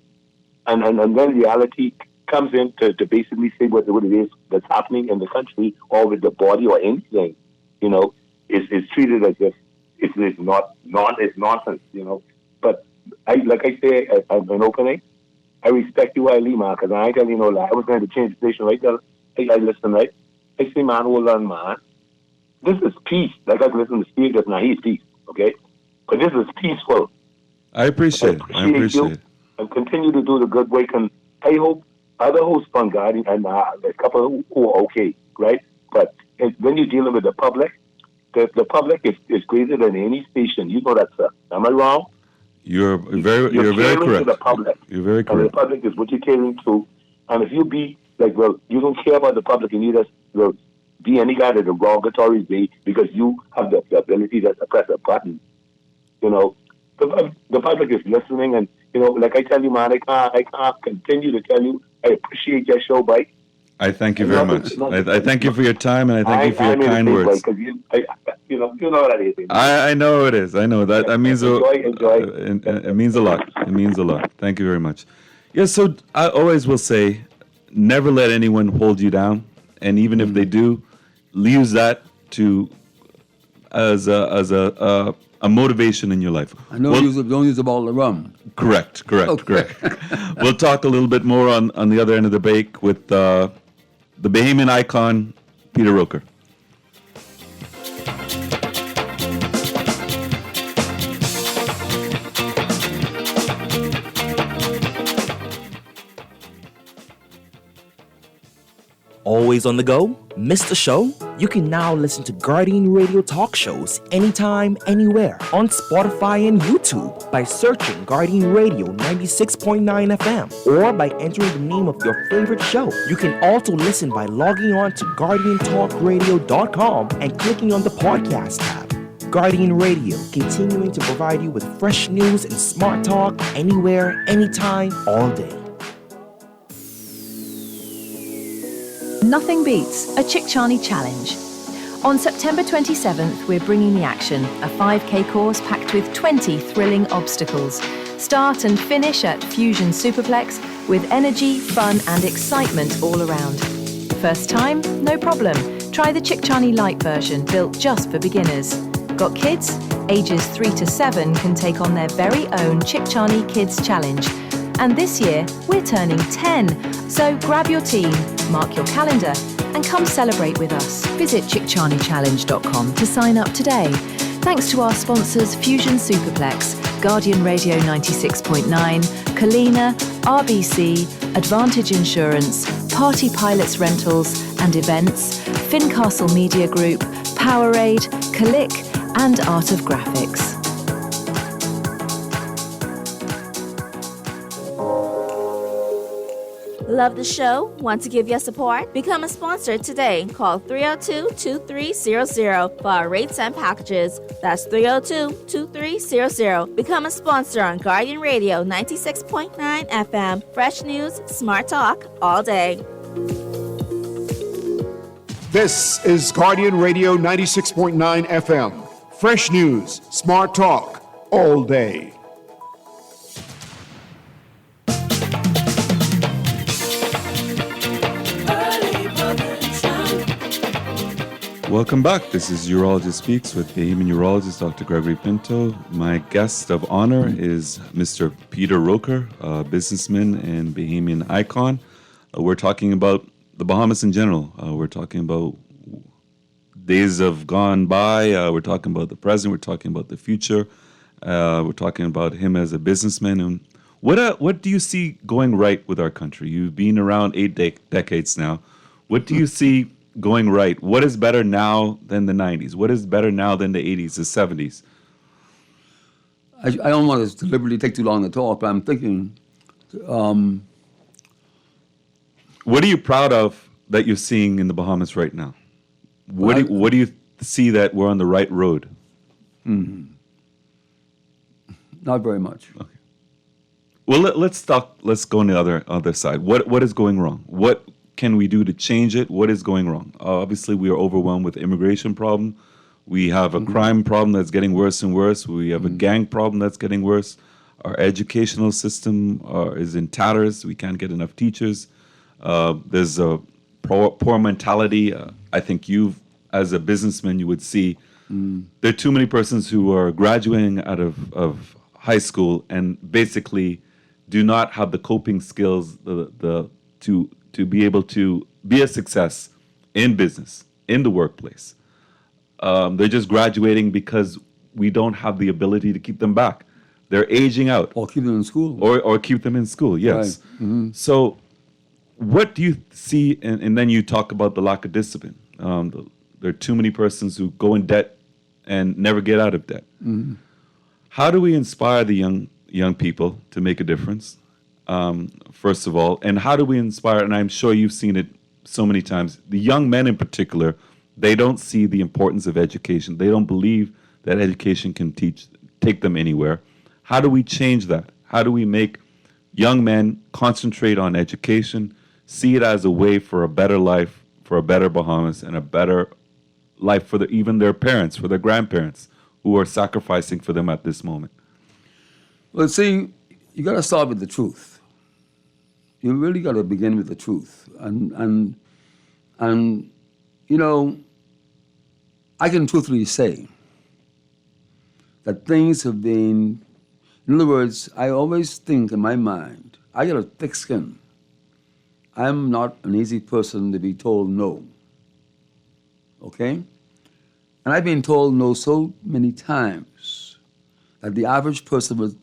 and then reality comes in to basically say what it is that's happening in the country or with the body or anything, is treated as if it's nonsense, But like I say, I've been opening. I respect you, Ali, man, because I ain't telling you no lie. I was going to change the station right there. I listen, right? I say, man, hold on, man. This is peace. Like I listen to Steve just now. He's peace, okay? But this is peaceful. I appreciate it. You and continue to do the good work. And I hope other hosts on Guardian and a couple who are okay, right? But when you're dealing with the public public is greater than any station. You know that, sir. Am I wrong? You're very correct. To the public. You're very correct. And the public is what you're catering to. And if you be like, well, you don't care about the public, you need us, well, be any kind of derogatory way because you have the ability to press a button. The public is listening, and like I tell you, man, I can't continue to tell you I appreciate your show, Mike. I thank you very much. I thank you for your time, and I thank you for your kind words. You know what it is. I know it is. I know that. That means enjoy. It means a lot. It means a lot. Thank you very much. Yeah. So I always will say, never let anyone hold you down, and even if they do, use that as a motivation in your life. I know don't use up all the rum. Correct. We'll talk a little bit more on the other end of the break with the Bahamian icon, Peter Roker. Always on the go? Missed the show? You can now listen to Guardian Radio talk shows anytime, anywhere on Spotify and YouTube by searching Guardian Radio 96.9 FM or by entering the name of your favorite show. You can also listen by logging on to GuardianTalkRadio.com and clicking on the podcast tab. Guardian Radio, continuing to provide you with fresh news and smart talk anywhere, anytime, all day. Nothing beats a Chickchani Challenge. On September 27th, we're bringing the action, a 5K course packed with 20 thrilling obstacles. Start and finish at Fusion Superplex with energy, fun and excitement all around. First time? No problem. Try the Chickchani Light version built just for beginners. Got kids? Ages 3 to 7 can take on their very own Chickchani Kids Challenge. And this year, we're turning 10. So grab your team, mark your calendar, and come celebrate with us. Visit chickchanichallenge.com to sign up today. Thanks to our sponsors Fusion Superplex, Guardian Radio 96.9, Kalina, RBC, Advantage Insurance, Party Pilots Rentals and Events, Fincastle Media Group, Powerade, Kalik, and Art of Graphics. Love the show? Want to give your support? Become a sponsor today. Call 302-2300 for our rates and packages. That's 302-2300. Become a sponsor on Guardian Radio 96.9 FM. Fresh news, smart talk, all day. This is Guardian Radio 96.9 FM. Fresh news, smart talk, all day. Welcome back. This is Urologist Speaks with Bahamian Urologist Dr. Greggory Pinto. My guest of honor is Mr. Peter Roker, a businessman and Bahamian icon. We're talking about the Bahamas in general. We're talking about days have gone by. We're talking about the present. We're talking about the future. We're talking about him as a businessman and What do you see going right with our country? You've been around 8 decades now. What do you see going right? What is better now than the 90s? What is better now than the 80s, the 70s? I don't want to deliberately take too long to talk, but I'm thinking, What are you proud of that you're seeing in the Bahamas right now? What do you see that we're on the right road? not very much. Okay. Well, let's talk. Let's go on the other side. What is going wrong? What can we do to change it? What is going wrong? Obviously, we are overwhelmed with the immigration problem. We have a crime problem that's getting worse and worse. We have a gang problem that's getting worse. Our educational system is in tatters. We can't get enough teachers. There's a poor mentality. I think as a businessman, you would see there are too many persons who are graduating out of high school and basically do not have the coping skills to be able to be a success in business, in the workplace. They're just graduating because we don't have the ability to keep them back. They're aging out. Or keep them in school. Or keep them in school, yes. Right. So what do you see, and then you talk about the lack of discipline. There are too many persons who go in debt and never get out of debt. How do we inspire the young people to make a difference, first of all? And how do we inspire, and I'm sure you've seen it so many times, the young men in particular, they don't see the importance of education. They don't believe that education can take them anywhere. How do we change that? How do we make young men concentrate on education, see it as a way for a better life, for a better Bahamas, and a better life for even their parents, for their grandparents, who are sacrificing for them at this moment? Well, see, you got to start with the truth. You really got to begin with the truth. And you know, I can truthfully say that things have been, in other words, I always think in my mind, I got a thick skin. I'm not an easy person to be told no. Okay? And I've been told no so many times that the average person would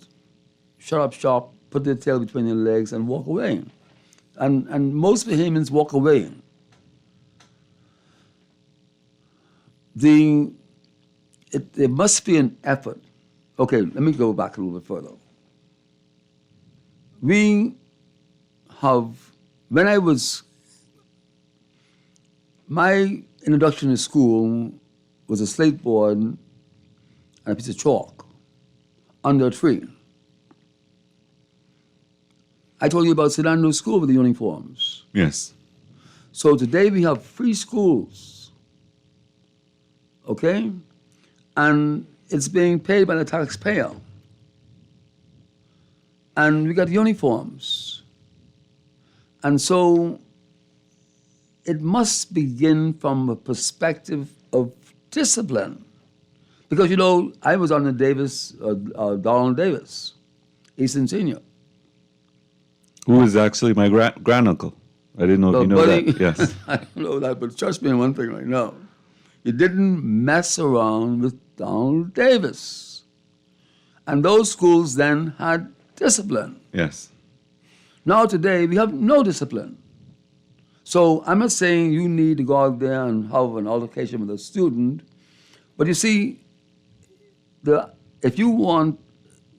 shut up shop, put their tail between their legs, and walk away. And most Bahamians walk away. There must be an effort. Okay, let me go back a little bit further. My introduction to school was a slate board and a piece of chalk under a tree. I told you about Sedano School with the uniforms. Yes. So today we have free schools, okay? And it's being paid by the taxpayer. And we got uniforms. And so it must begin from a perspective of discipline. Because, you know, I was on the Donald Davis, Easton Sr. Who is actually my granduncle. I didn't know if you know buddy, that. Yes. I don't know that, but trust me in one thing right now. You didn't mess around with Donald Davis. And those schools then had discipline. Yes. Now today, we have no discipline. So I'm not saying you need to go out there and have an altercation with a student, but you see, if you want,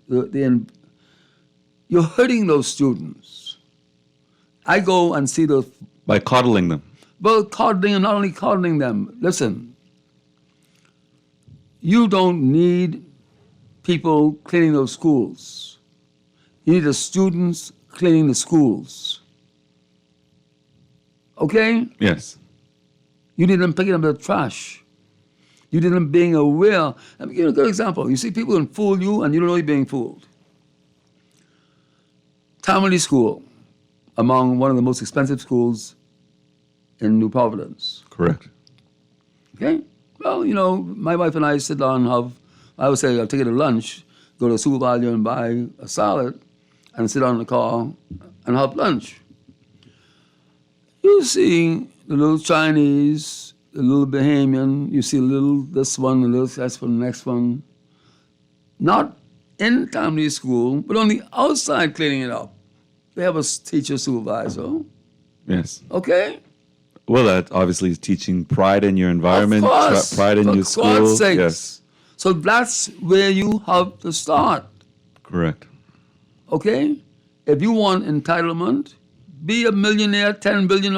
you're hurting those students. I go and see those. By coddling them. Well, coddling and not only coddling them. Listen, you don't need people cleaning those schools. You need the students cleaning the schools. Okay? Yes. You need them picking up the trash. You need them being aware. Let me give you a good example. You see people can fool you and you don't know you're being fooled. Tammany School, among one of the most expensive schools in New Providence. Correct. Okay? Well, you know, my wife and I sit down and I would say I'll take it to lunch, go to Super Value and buy a salad, and sit down in the car and have lunch. You see the little Chinese, the little Bahamian, you see a little this one, a little that's one, the next one, not in family school, but on the outside cleaning it up. They have a teacher supervisor, Yes. okay? Well, that obviously is teaching pride in your environment, Of course, pride in for your school. God's sakes. Yes, So that's where you have to start, correct. okay? If you want entitlement, be a millionaire, 10 billion,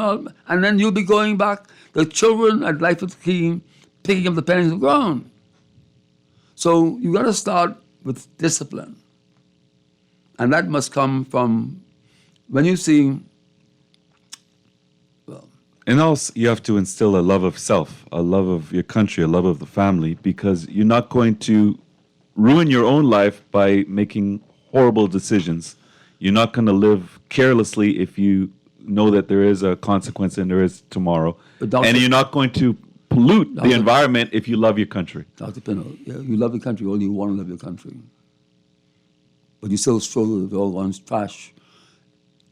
and then you'll be going back. The children at Life with the King picking up the pennies on the ground. So you got to start with discipline. And that must come from when you see, And also, you have to instill a love of self, a love of your country, a love of the family, because you're not going to ruin your own life by making horrible decisions. You're not going to live carelessly if you know that there is a consequence and there is tomorrow. And you're not going to pollute the environment if you love your country. Dr. Pinto, you love your country, only you want to love your country. But you still struggle with all one's trash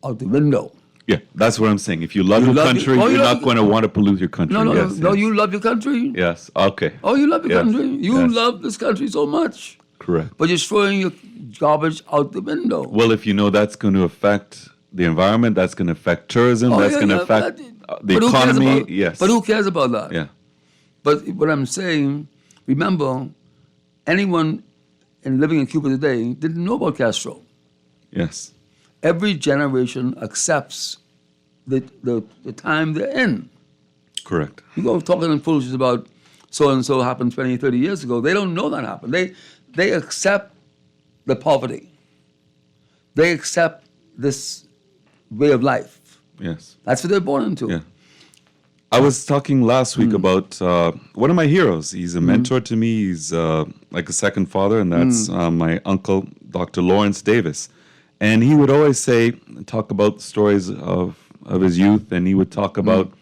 out the window. Yeah, that's what I'm saying. If you love your country, you're not going to want to pollute your country. No, you love your country. Yes, okay. Oh, you love your country. You yes. love this country so much. Correct. But you're throwing your garbage out the window. Well, if you know that's going to affect the environment, that's going to affect tourism, that's going to affect the economy. Yes. But who cares about that? Yeah. But what I'm saying, remember, anyone living in Cuba today didn't know about Castro. Yes. Every generation accepts the time they're in. Correct. You go talking in foolishness about so-and-so happened 20, 30 years ago. They don't know that happened. They accept the poverty. They accept this way of life. Yes. That's what they're born into. Yeah. I was talking last week about one of my heroes. He's a mentor to me. He's like a second father, and that's my uncle, Dr. Lawrence Davis. And he would always talk about the stories of his youth, and he would talk about,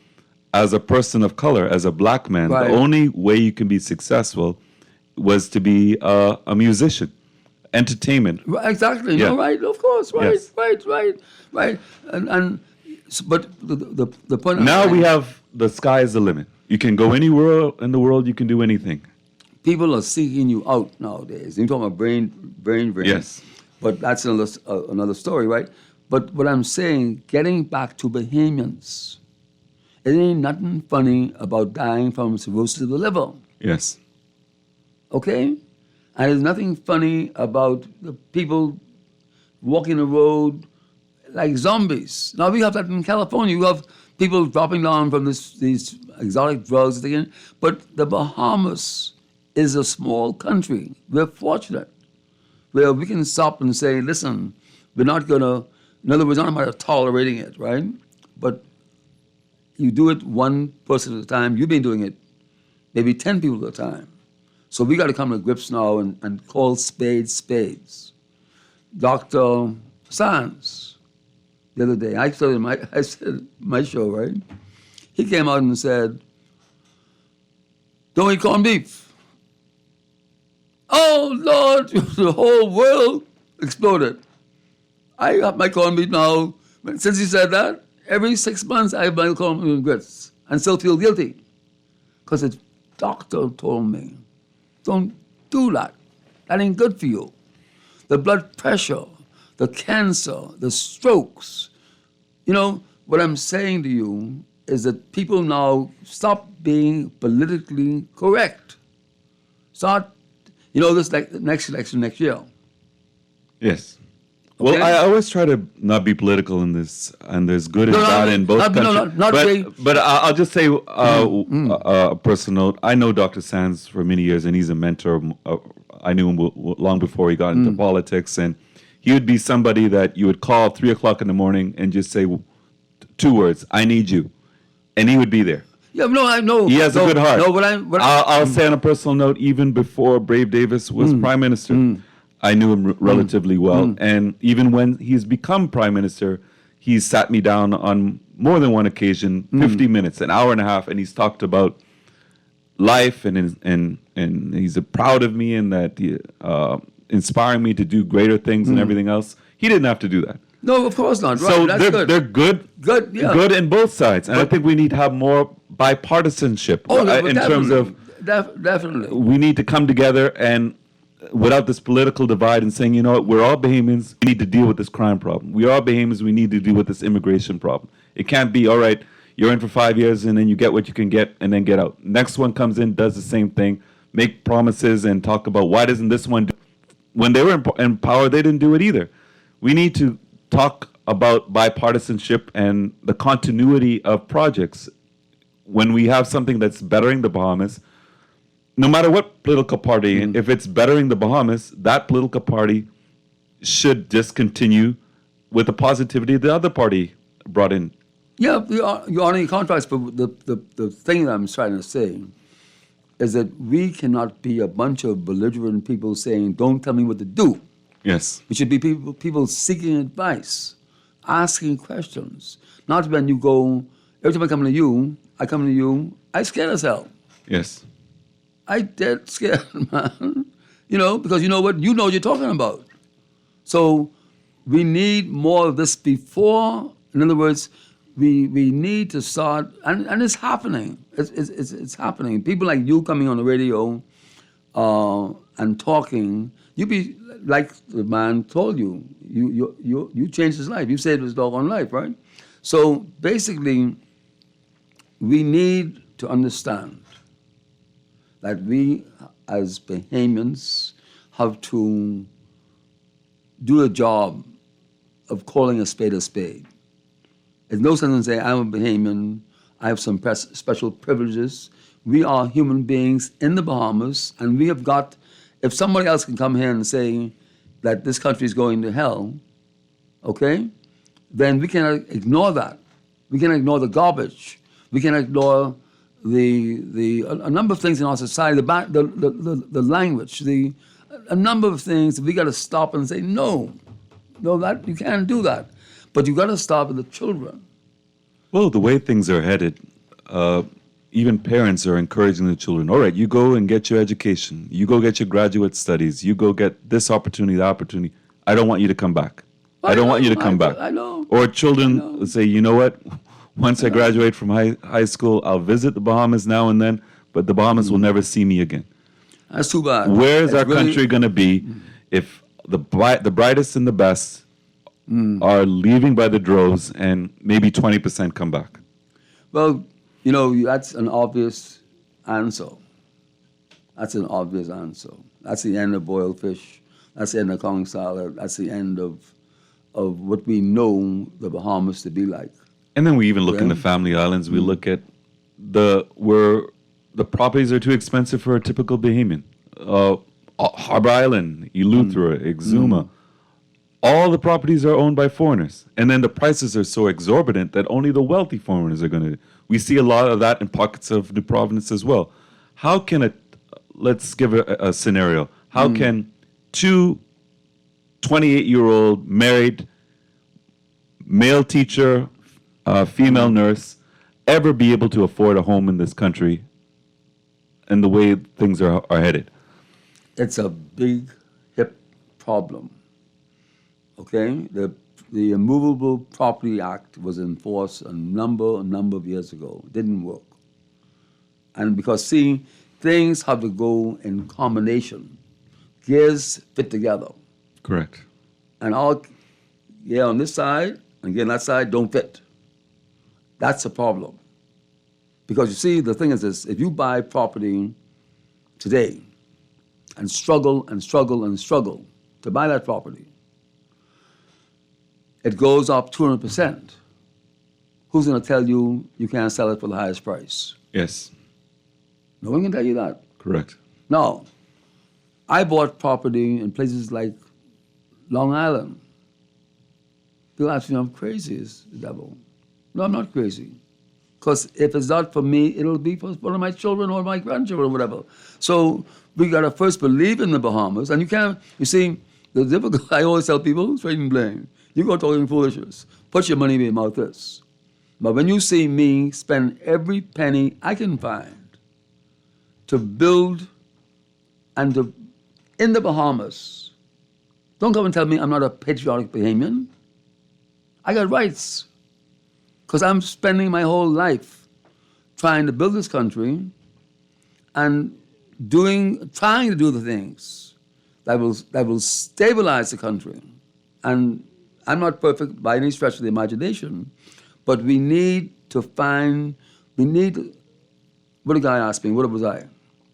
as a person of color, as a black man, the only way you can be successful was to be a musician, entertainment. Exactly. Yeah. No, right, of course. Right, Yes. right. But the point Now we have the sky is the limit. You can go anywhere in the world, you can do anything. People are seeking you out nowadays. You're talking about brain. Yes. But that's another story, right? But what I'm saying, getting back to Bahamians, it ain't nothing funny about dying from cirrhosis of the liver, Yes. okay? And there's nothing funny about the people walking the road like zombies. Now, we have that in California. You have people dropping down from these exotic drugs. But the Bahamas is a small country. We're fortunate. Where we can stop and say, listen, we're not going to, in other words, we're not about tolerating it, right? But you do it one person at a time. You've been doing it maybe 10 people at a time. So we got to come to grips now and call spades. Dr. Sands, the other day, I said my show, right? He came out and said, don't eat corned beef. Oh, Lord, the whole world exploded. I got my corned beef now. Since he said that, every 6 months I have my corned beef and grits and still feel guilty. Because the doctor told me, don't do that. That ain't good for you. The blood pressure, the cancer, the strokes. You know, what I'm saying to you is that people now stop being politically correct. Start, this next election next year. Yes. Okay. Well, I always try to not be political in this, and there's good and bad in both countries. But I'll just say a personal note. I know Dr. Sands for many years, and he's a mentor. I knew him long before he got into politics, and he would be somebody that you would call 3 o'clock in the morning and just say 2 words, I need you, and he would be there. Yeah, no, I know. He has a good heart. No, I'll say on a personal note, even before Brave Davis was Prime Minister, I knew him relatively well. And even when he's become Prime Minister, he's sat me down on more than one occasion, 50 minutes, an hour and a half, and he's talked about life, and he's proud of me, and that inspiring me to do greater things and everything else. He didn't have to do that. No, of course not. Right, so that's good. They're good. Good, yeah. Good in both sides. And I think we need to have more bipartisanship in terms of definitely. we need to come together and without this political divide and saying, you know what, we're all Bahamians, we need to deal with this crime problem. We are all Bahamians, we need to deal with this immigration problem. It can't be, all right, you're in for 5 years and then you get what you can get and then get out. Next one comes in, does the same thing, make promises and talk about why doesn't this one do. When they were in power, they didn't do it either. We need to talk about bipartisanship and the continuity of projects. When we have something that's bettering the Bahamas, no matter what political party, if it's bettering the Bahamas, that political party should just continue with the positivity the other party brought in. Yeah, you're honoring contracts, but the thing that I'm trying to say is that we cannot be a bunch of belligerent people saying, don't tell me what to do. Yes. We should be people seeking advice, asking questions. Not when you go, every time I come to you, I scare as hell. Yes. I dead scared, man. Because you know what? You know what you're talking about. So we need more of this before. In other words, we need to start, and it's happening. It's happening. People like you coming on the radio and talking, you be like the man told you. You changed his life. You saved his doggone life, right? So basically, we need to understand that we, as Bahamians, have to do a job of calling a spade a spade. There's no sense in saying, I'm a Bahamian, I have some special privileges. We are human beings in the Bahamas, and we have got, if somebody else can come here and say that this country is going to hell, okay, then we cannot ignore that. We cannot ignore the garbage. We cannot ignore a number of things in our society, the language, a number of things. We got to stop and say, no, that you can't do that. But you got to start with the children. Well, the way things are headed, even parents are encouraging the children, all right, you go and get your education. You go get your graduate studies. You go get this opportunity, that opportunity. I don't want you to come back. I don't want you to come back. I know. Or children say, you know what? Once I graduate from high school, I'll visit the Bahamas now and then, but the Bahamas will never see me again. That's too bad. Where is our country going to be if the brightest and the best are leaving by the droves and maybe 20% come back? Well, that's an obvious answer. That's an obvious answer. That's the end of boiled fish. That's the end of Kong salad. That's the end of what we know the Bahamas to be like. And then we even look in the Family Islands. We look at where the properties are too expensive for a typical Bahamian. Harbor Island, Eleuthera, Exuma. All the properties are owned by foreigners. And then the prices are so exorbitant that only the wealthy foreigners are going to. We see a lot of that in pockets of New Providence as well. How can let's give a scenario. How can two 28-year-old married male teacher, female nurse, ever be able to afford a home in this country and the way things are headed? It's a big, hip problem. Okay? The Immovable Property Act was enforced a number of years ago. It didn't work. And because, things have to go in combination. Gears fit together. Correct. And on this side, and again, that side don't fit. That's a problem. Because the thing is this, if you buy property today and struggle to buy that property, it goes up 200%. Who's going to tell you can't sell it for the highest price? Yes. No one can tell you that. Correct. Now, I bought property in places like Long Island. People ask me, I'm crazy as the devil. No, I'm not crazy. Because if it's not for me, it'll be for one of my children or my grandchildren or whatever. So we got to first believe in the Bahamas. And the difficult, I always tell people, straight and plain, you go talking foolishness. Put your money where your mouth is. But when you see me spend every penny I can find to build and in the Bahamas, don't come and tell me I'm not a patriotic Bahamian. I got rights. Because I'm spending my whole life trying to build this country and trying to do the things that will stabilize the country. And I'm not perfect by any stretch of the imagination, but we need to find, what the guy asked me, what was I?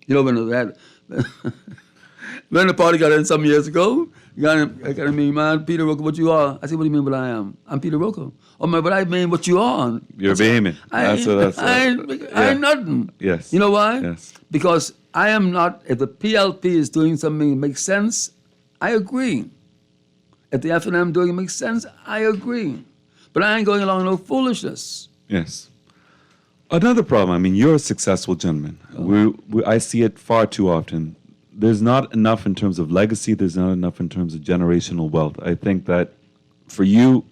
You know, when the party got in some years ago, I got me, man, Peter Roker, what you are? I said, what do you mean what I am? I'm Peter Roker. Oh, man, but I mean what you are. You're Bahamian. I ain't nothing. Yes. You know why? Yes. Because I am not, if the PLP is doing something that makes sense, I agree. If the FNM doing it makes sense, I agree. But I ain't going along no foolishness. Yes. Another problem, I mean, you're a successful gentleman. I see it far too often. There's not enough in terms of legacy. There's not enough in terms of generational wealth. I think that for you,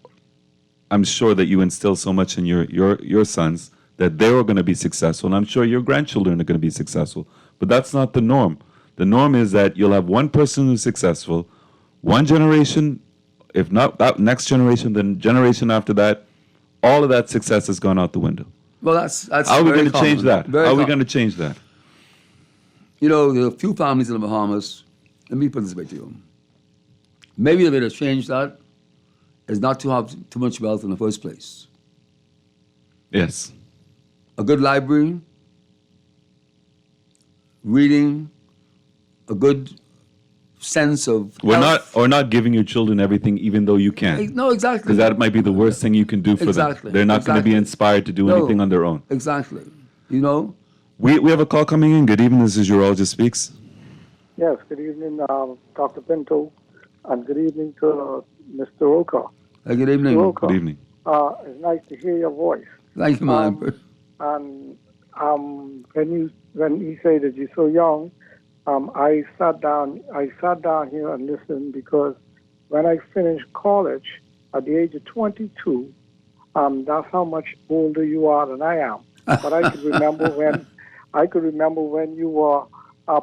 I'm sure that you instill so much in your sons that they're going to be successful. And I'm sure your grandchildren are going to be successful. But that's not the norm. The norm is that you'll have one person who's successful, one generation, if not that next generation, then generation after that, all of that success has gone out the window. Well, that's How are we going to change that? How are we going to change that? You know, there are a few families in the Bahamas. Let me put this way to you. Maybe the way to change that is not to have too much wealth in the first place. Yes. A good library, reading, a good sense of health. Not giving your children everything, even though you can. No, exactly. Because that might be the worst thing you can do for them. They're not going to be inspired to do anything on their own. Exactly. You know. We have a call coming in. Good evening. This is Urologist Speaks. Yes. Good evening, Dr. Pinto, and good evening to Mr. Roker. Good evening. Roker, good evening. It's nice to hear your voice. Thank you, man. And when he said that you're so young, I sat down here and listened because when I finished college at the age of 22, that's how much older you are than I am. But I could remember when you were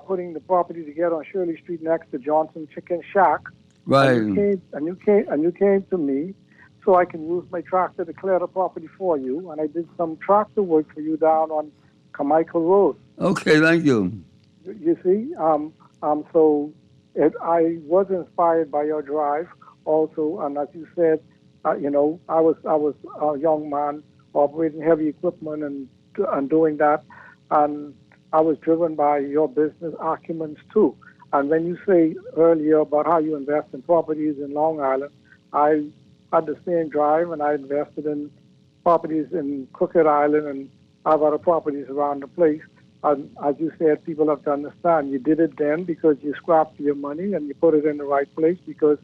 putting the property together on Shirley Street next to Johnson Chicken Shack. Right. And you came to me so I can use my tractor to clear the property for you, and I did some tractor work for you down on Carmichael Road. Okay, thank you. You see, I was inspired by your drive also, and as you said, I was a young man operating heavy equipment and doing that, and I was driven by your business acumen too. And when you say earlier about how you invest in properties in Long Island, I had the same drive, and I invested in properties in Crooked Island and other properties around the place. And as you said, people have to understand you did it then because you scrapped your money and you put it in the right place because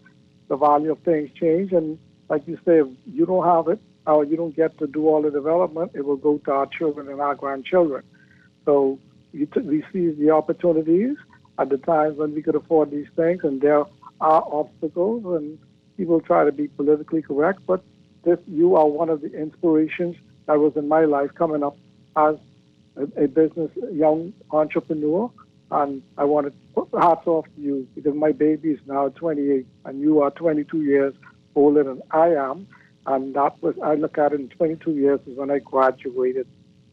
the value of things change. And like you say, if you don't have it or you don't get to do all the development, it will go to our children and our grandchildren. So we seize the opportunities at the times when we could afford these things, and there are obstacles, and people try to be politically correct, but you are one of the inspirations that was in my life coming up as a business young entrepreneur, and I want to put hats off to you because my baby is now 28 and you are 22 years older than I am, and I look at it in 22 years is when I graduated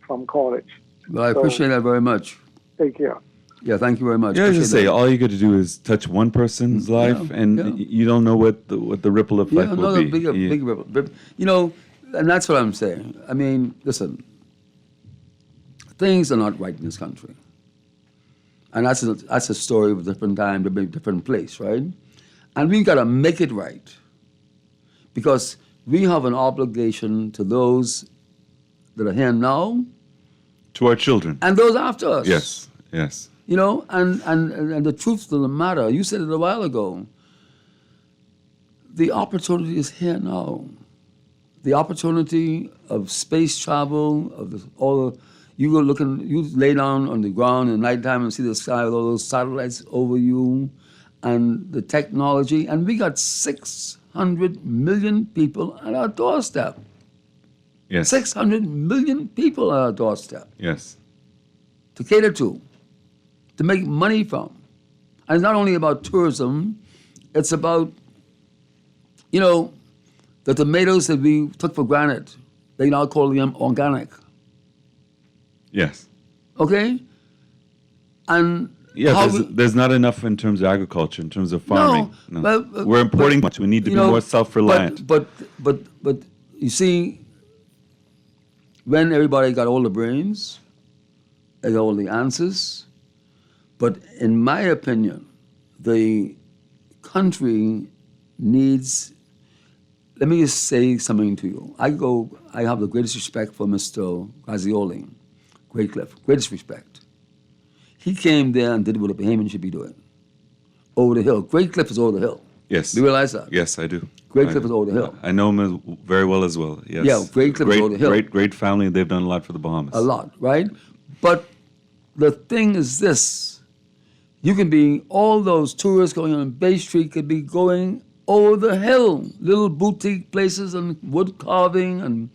from college. Well, I appreciate that very much. Take care. Yeah, thank you very much. Yeah, I just say all you got to do is touch one person's life, and you don't know what the ripple effect will be. Big ripple. You know, and that's what I'm saying. I mean, listen, things are not right in this country, and that's a story of a different time, a different place, right? And we got to make it right because we have an obligation to those that are here now, to our children, and those after us. Yes, yes. You know, and the truth of the matter, you said it a while ago, the opportunity is here now. The opportunity of space travel, you lay down on the ground in the nighttime and see the sky with all those satellites over you, and the technology, and we got 600 million people at our doorstep. Yes. 600 million people at our doorstep. Yes. To cater to make money from. And it's not only about tourism, it's about, the tomatoes that we took for granted, they now call them organic. Yes. Okay? And Yeah, How there's not enough in terms of agriculture, in terms of farming. No. But, we're importing much. We need to be more self-reliant. But you see, when everybody got all the brains, they got all the answers. But in my opinion, the country needs. Let me just say something to you. I have the greatest respect for Mr. Grazioli, Great Cliff, greatest respect. He came there and did what a Bahamian should be doing. Over the hill. Great Cliff is over the hill. Yes. Do you realize that? Yes, I do. Great Cliff is over the hill. I know him very well as well. Yes. Yeah, Great Cliff is over the hill. Great family. They've done a lot for the Bahamas. A lot, right? But the thing is this. You can be, all those tourists going on Bay Street could be going over the hill. Little boutique places and wood carving, and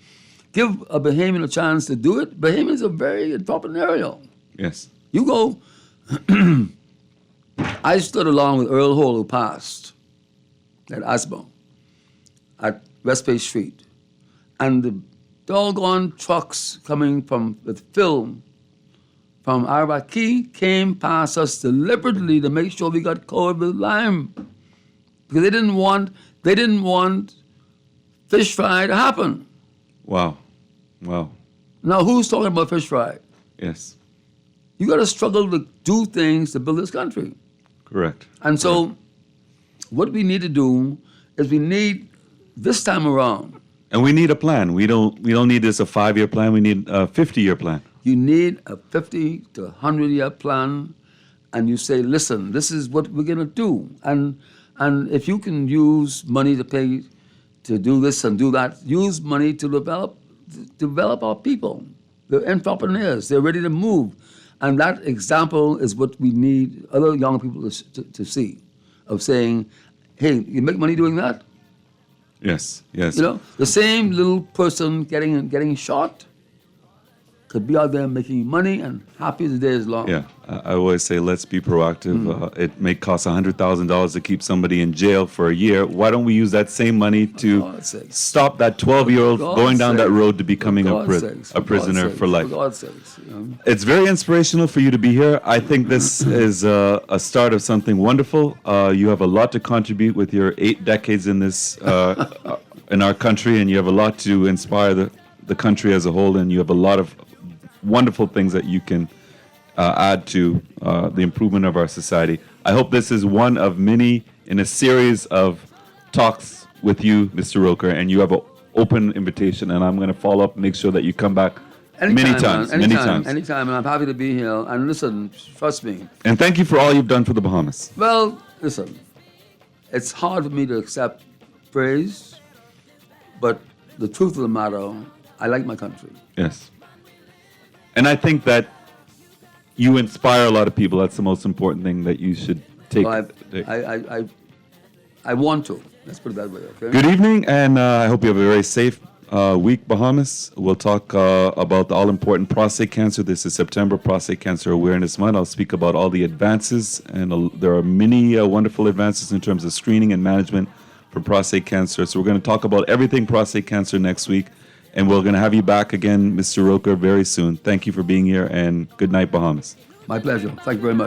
give a Bahamian a chance to do it. Bahamians are very entrepreneurial. Yes. You go, I stood along with Earl Hall, who passed at Asbo, at West Bay Street, and the doggone trucks coming with film from Arabaki came past us deliberately to make sure we got covered with lime, because they didn't want fish fry to happen. Wow. Now who's talking about fish fry? Yes. You got to struggle to do things to build this country. Correct. And so what we need to do is we need, this time around. And we need a plan. We don't need this a 5-year plan. We need a 50-year plan. You need a 50 to 100-year plan, and you say, listen, this is what we're going to do. And if you can use money to pay to do this and do that, use money to develop our people. The entrepreneurs, they're ready to move. And that example is what we need other young people to see, of saying, hey, you make money doing that? Yes. You know, the same little person getting shot could be out there making money and happy as the day is long. Yeah, I always say let's be proactive. It may cost $100,000 to keep somebody in jail for a year. Why don't we use that same money to stop that 12-year-old going down that road to becoming a prisoner for life? For God's sakes. It's very inspirational for you to be here. I think this is a start of something wonderful. You have a lot to contribute with your 8 decades in this in our country, and you have a lot to inspire the country as a whole, and you have a lot of wonderful things that you can add to the improvement of our society. I hope this is one of many in a series of talks with you, Mr. Roker, and you have an open invitation, and I'm going to follow up and make sure that you come back many times. Anytime, and I'm happy to be here. And listen, trust me. And thank you for all you've done for the Bahamas. Well, listen, it's hard for me to accept praise, but the truth of the matter, I like my country. Yes. And I think that you inspire a lot of people. That's the most important thing that you should take. Well, I want to. Let's put it that way, okay? Good evening, and I hope you have a very safe week, Bahamas. We'll talk about the all-important prostate cancer. This is September Prostate Cancer Awareness Month. I'll speak about all the advances, and there are many wonderful advances in terms of screening and management for prostate cancer. So we're going to talk about everything prostate cancer next week. And we're going to have you back again, Mr. Roker, very soon. Thank you for being here, and good night, Bahamas. My pleasure. Thank you very much.